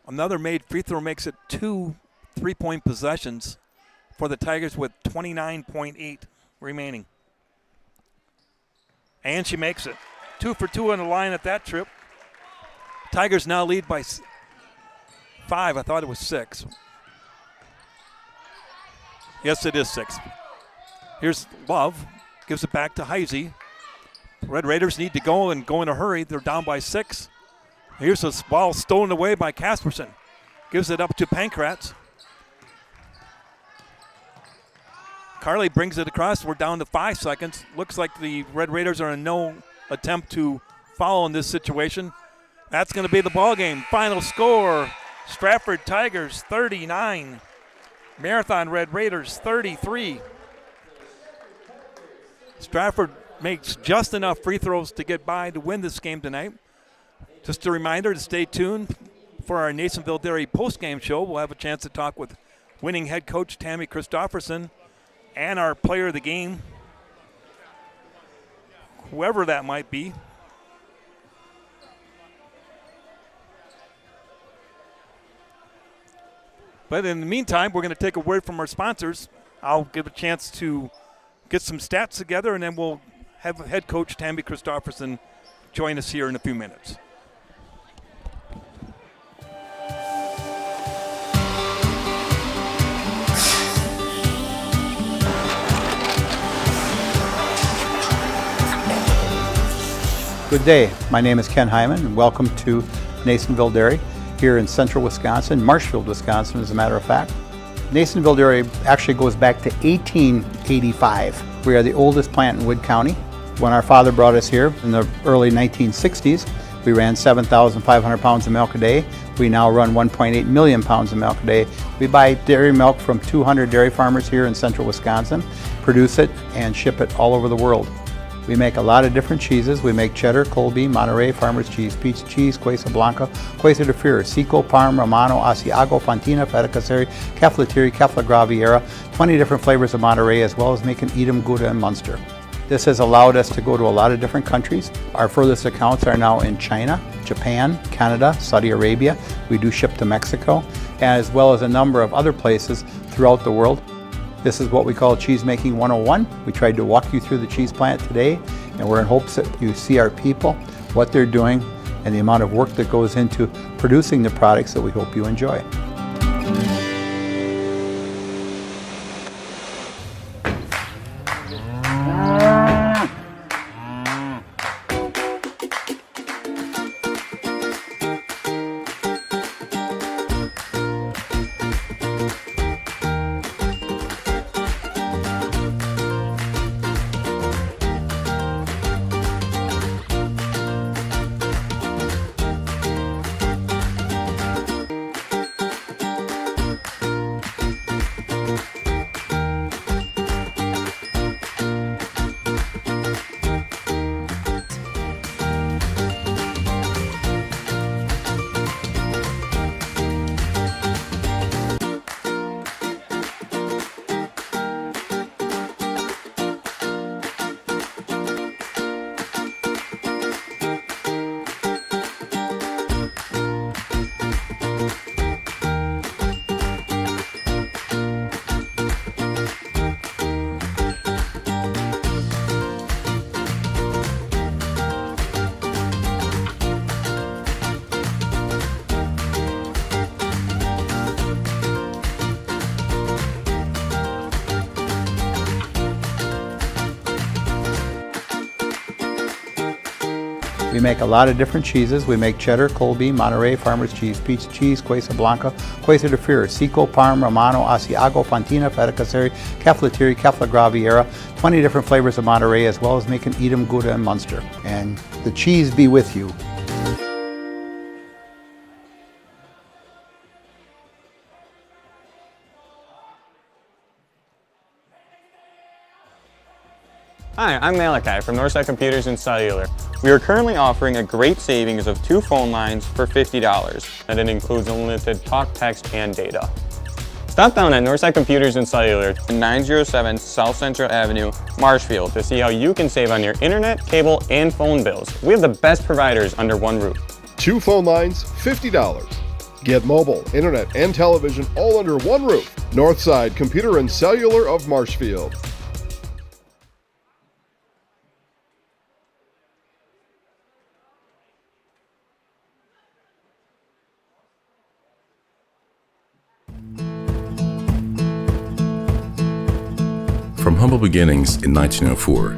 Another made free throw makes it 2 3-point possessions for the Tigers with 29.8 remaining. And she makes it. 2 for 2 on the line at that trip. Tigers now lead by 5. I thought it was 6. Yes, it is 6. Here's Love. Gives it back to Heisey. Red Raiders need to go and go in a hurry. They're down by 6. Here's a ball stolen away by Casperson. Gives it up to Pankratz. Carly brings it across. We're down to 5 seconds. Looks like the Red Raiders are in no attempt to foul in this situation. That's going to be the ball game. Final score, Stratford Tigers 39. Marathon Red Raiders 33. Stratford makes just enough free throws to get by to win this game tonight. Just a reminder to stay tuned for our Nasonville Dairy post-game show. We'll have a chance to talk with winning head coach Tammy Christofferson and our player of the game, whoever that might be. But in the meantime, we're going to take a word from our sponsors. I'll give a chance to get some stats together, and then we'll have head coach Tammy Christofferson join us here in a few minutes. Good day. My name is Ken Hyman, and welcome to Nasonville Dairy here in central Wisconsin, Marshfield, Wisconsin, as a matter of fact. Nasonville Dairy actually goes back to 1885. We are the oldest plant in Wood County. When our father brought us here in the early 1960s, we ran 7,500 pounds of milk a day. We now run 1.8 million pounds of milk a day. We buy dairy milk from 200 dairy farmers here in central Wisconsin, produce it, and ship it all over the world. We make a lot of different cheeses. We make cheddar, Colby, Monterey, Farmer's Cheese, Peach Cheese, Quesa Blanca, Quesa de Fure, Seco, Parm, Romano, Asiago, Fontina, Feta Caseri, Caflatiri, Cafla Graviera, 20 different flavors of Monterey, as well as making Edam, Gouda, and Munster. This has allowed us to go to a lot of different countries. Our furthest accounts are now in China, Japan, Canada, Saudi Arabia. We do ship to Mexico, as well as a number of other places throughout the world. This is what we call Cheese Making 101. We tried to walk you through the cheese plant today, and we're in hopes that you see our people, what they're doing, and the amount of work that goes into producing the products that we hope you enjoy. We make a lot of different cheeses. We make cheddar, Colby, Monterey, Farmer's cheese, pizza cheese, Quesa Blanca, Quesa de Freire, Seco, Parm, Romano, Asiago, Fontina, Feta Caseri, Cafflatiri, Caffla Graviera, 20 different flavors of Monterey, as well as making Edam, Gouda, and Munster. And the cheese be with you. Hi, I'm Malachi from Northside Computers and Cellular. We are currently offering a great savings of 2 phone lines for $50, and it includes unlimited talk, text, and data. Stop down at Northside Computers and Cellular, 907 South Central Avenue, Marshfield, to see how you can save on your internet, cable, and phone bills. We have the best providers under one roof. 2 phone lines, $50. Get mobile, internet, and television all under one roof. Northside Computer and Cellular of Marshfield. From humble beginnings in 1904,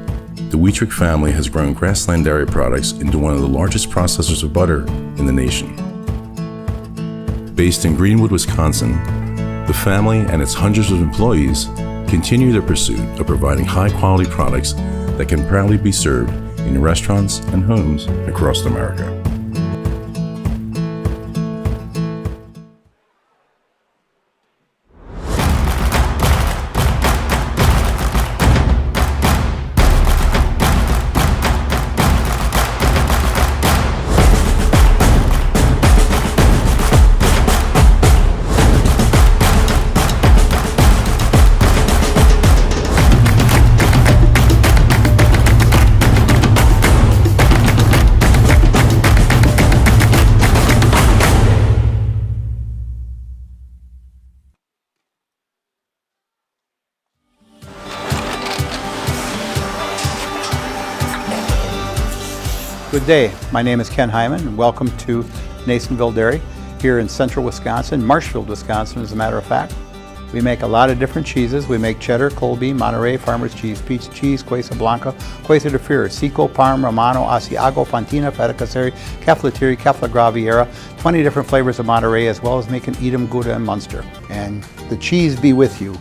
the Wheatrick family has grown Grassland Dairy Products into one of the largest processors of butter in the nation. Based in Greenwood, Wisconsin, the family and its hundreds of employees continue their pursuit of providing high-quality products that can proudly be served in restaurants and homes across America. Good day, my name is Ken Hyman and welcome to Nasonville Dairy here in central Wisconsin, Marshfield, Wisconsin as a matter of fact. We make a lot of different cheeses. We make cheddar, Colby, Monterey, Farmer's cheese, pizza cheese, Quesa Blanca, Quesa de Freire, Seco, Parm, Romano, Asiago, Fontina, Feta Caseri, Cafflatiri, Caffla Graviera, 20 different flavors of Monterey, as well as making Edam, Gouda, and Munster. And the cheese be with you.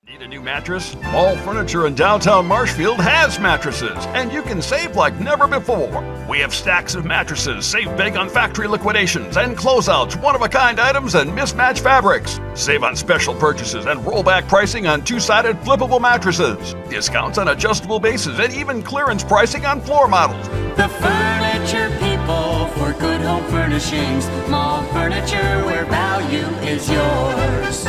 Need a new mattress? Mall Furniture in downtown Marshfield has mattresses, and you can save like never before. We have stacks of mattresses, save big on factory liquidations and closeouts, one-of-a-kind items, and mismatched fabrics. Save on special purchases and rollback pricing on two-sided flippable mattresses. Discounts on adjustable bases and even clearance pricing on floor models. The furniture people for good home furnishings. Mall Furniture, where value is yours.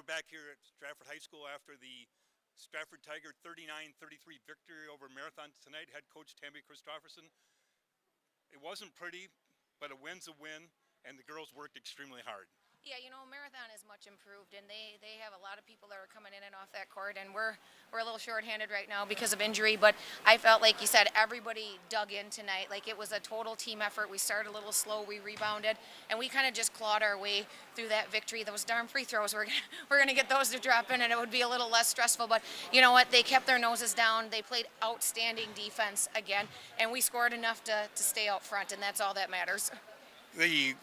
Back here at Stratford High School after the Stratford Tiger 39-33 victory over Marathon tonight. Head coach Tammy Christofferson. It wasn't pretty, but a win's a win, and the girls worked extremely hard. Yeah, you know, Marathon is much improved, and they have a lot of people that are coming in and off that court, and we're a little short-handed right now because of injury, but I felt like you said everybody dug in tonight. Like, it was a total team effort. We started a little slow, we rebounded, and we kind of just clawed our way through that victory. Those darn free throws, we're gonna get those to drop in, and it would be a little less stressful, but you know what? They kept their noses down. They played outstanding defense again, and we scored enough to stay out front, and that's all that matters. The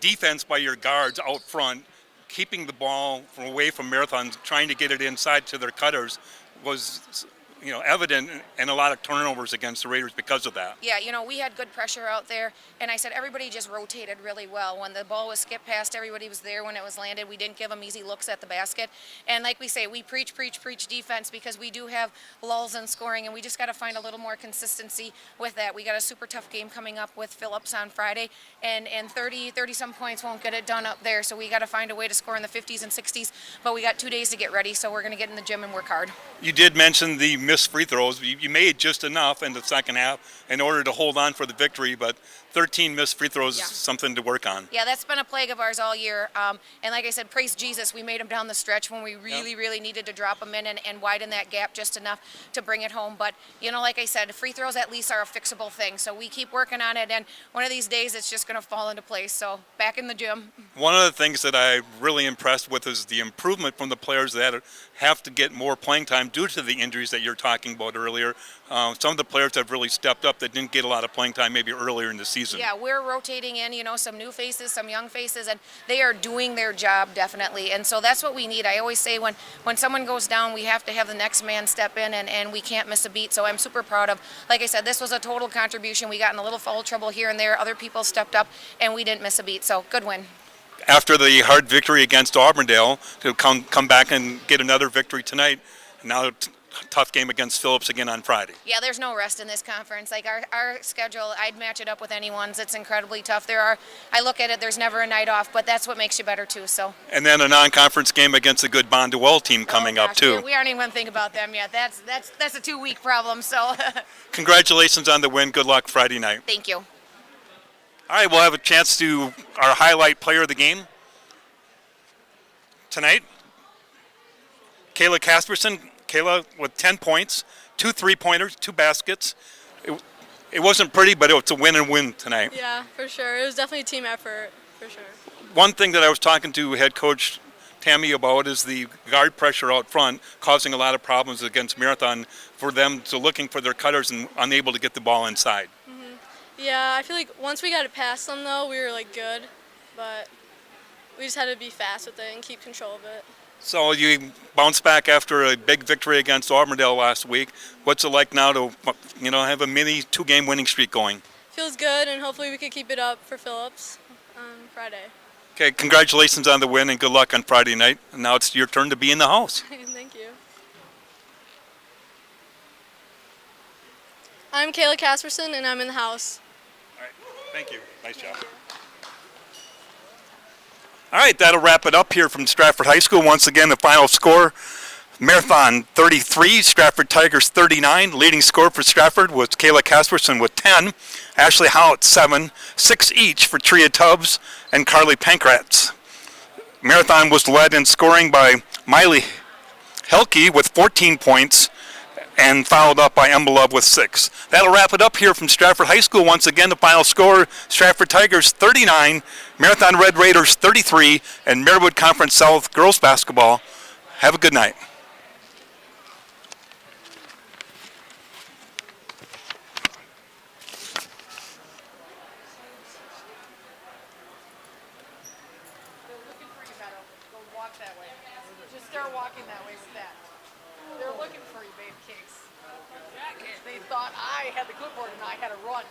defense by your guards out front, keeping the ball away from Marathon, trying to get it inside to their cutters was, you know, evident, and a lot of turnovers against the Raiders because of that. Yeah, you know, we had good pressure out there, and I said everybody just rotated really well. When the ball was skipped past, everybody was there when it was landed. We didn't give them easy looks at the basket. And like we say, we preach defense because we do have lulls in scoring, and we just got to find a little more consistency with that. We got a super tough game coming up with Phillips on Friday, and 30-some points won't get it done up there, so we got to find a way to score in the 50s and 60s, but we got 2 days to get ready, so we're going to get in the gym and work hard. You did mention the missed free throws. You made just enough in the second half in order to hold on for the victory, but 13 missed free throws is something to work on. Yeah, that's been a plague of ours all year. And like I said, praise Jesus, we made them down the stretch when we really needed to drop them in and widen that gap just enough to bring it home. But, you know, like I said, free throws at least are a fixable thing. So we keep working on it, and one of these days it's just going to fall into place. So back in the gym. One of the things that I'm really impressed with is the improvement from the players that have to get more playing time due to the injuries that you're talking about earlier. Some of the players have really stepped up that didn't get a lot of playing time maybe earlier in the season. Yeah, we're rotating in, you know, some new faces, some young faces, and they are doing their job definitely. And so that's what we need. I always say when someone goes down, we have to have the next man step in, and we can't miss a beat. So I'm super proud of, like I said, this was a total contribution. We got in a little foul trouble here and there. Other people stepped up, and we didn't miss a beat. So good win. After the hard victory against Auburndale, to come back and get another victory tonight, and now tough game against Phillips again on Friday. Yeah, there's no rest in this conference. Like our schedule, I'd match it up with anyone's. It's incredibly tough. I look at it, there's never a night off, but that's what makes you better too. So. And then a non-conference game against a good Bondwell team coming up too. We aren't even going to think about them yet. That's a 2-week problem. So. Congratulations on the win. Good luck Friday night. Thank you. All right, we'll have a chance to our highlight player of the game tonight. Kayla Casperson. Kayla with 10 points, 2 3-pointers, 2 baskets. It wasn't pretty, but it's a win and win tonight. Yeah, for sure. It was definitely a team effort, for sure. One thing that I was talking to head coach Tammy about is the guard pressure out front causing a lot of problems against Marathon for them to looking for their cutters and unable to get the ball inside. Yeah, I feel like once we got it past them, though, we were good, but we just had to be fast with it and keep control of it. So you bounced back after a big victory against Auburndale last week. What's it like now to, have a mini 2-game winning streak going? Feels good, and hopefully we can keep it up for Phillips on Friday. Okay, congratulations on the win and good luck on Friday night. And now it's your turn to be in the house. Thank you. I'm Kayla Casperson, and I'm in the house. All right, thank you. Nice job. All right, that'll wrap it up here from Stratford High School. Once again, the final score, Marathon 33, Stratford Tigers 39. Leading scorer for Stratford was Kayla Casperson with 10, Ashley Howlett 7, 6 each for Tria Tubbs and Carly Pankratz. Marathon was led in scoring by Miley Helke with 14 points and followed up by Emma Love with 6. That'll wrap it up here from Stratford High School. Once again, the final score, Stratford Tigers 39, Marathon Red Raiders 33, and Marywood Conference South girls basketball. Have a good night. Just start walking that way with that. They're looking for you, babe cakes. They thought I had the clipboard and I had to run.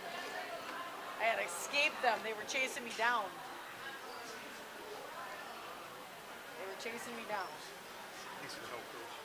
I had to escape them. They were chasing me down. They were chasing me down. Thanks for help, Coach.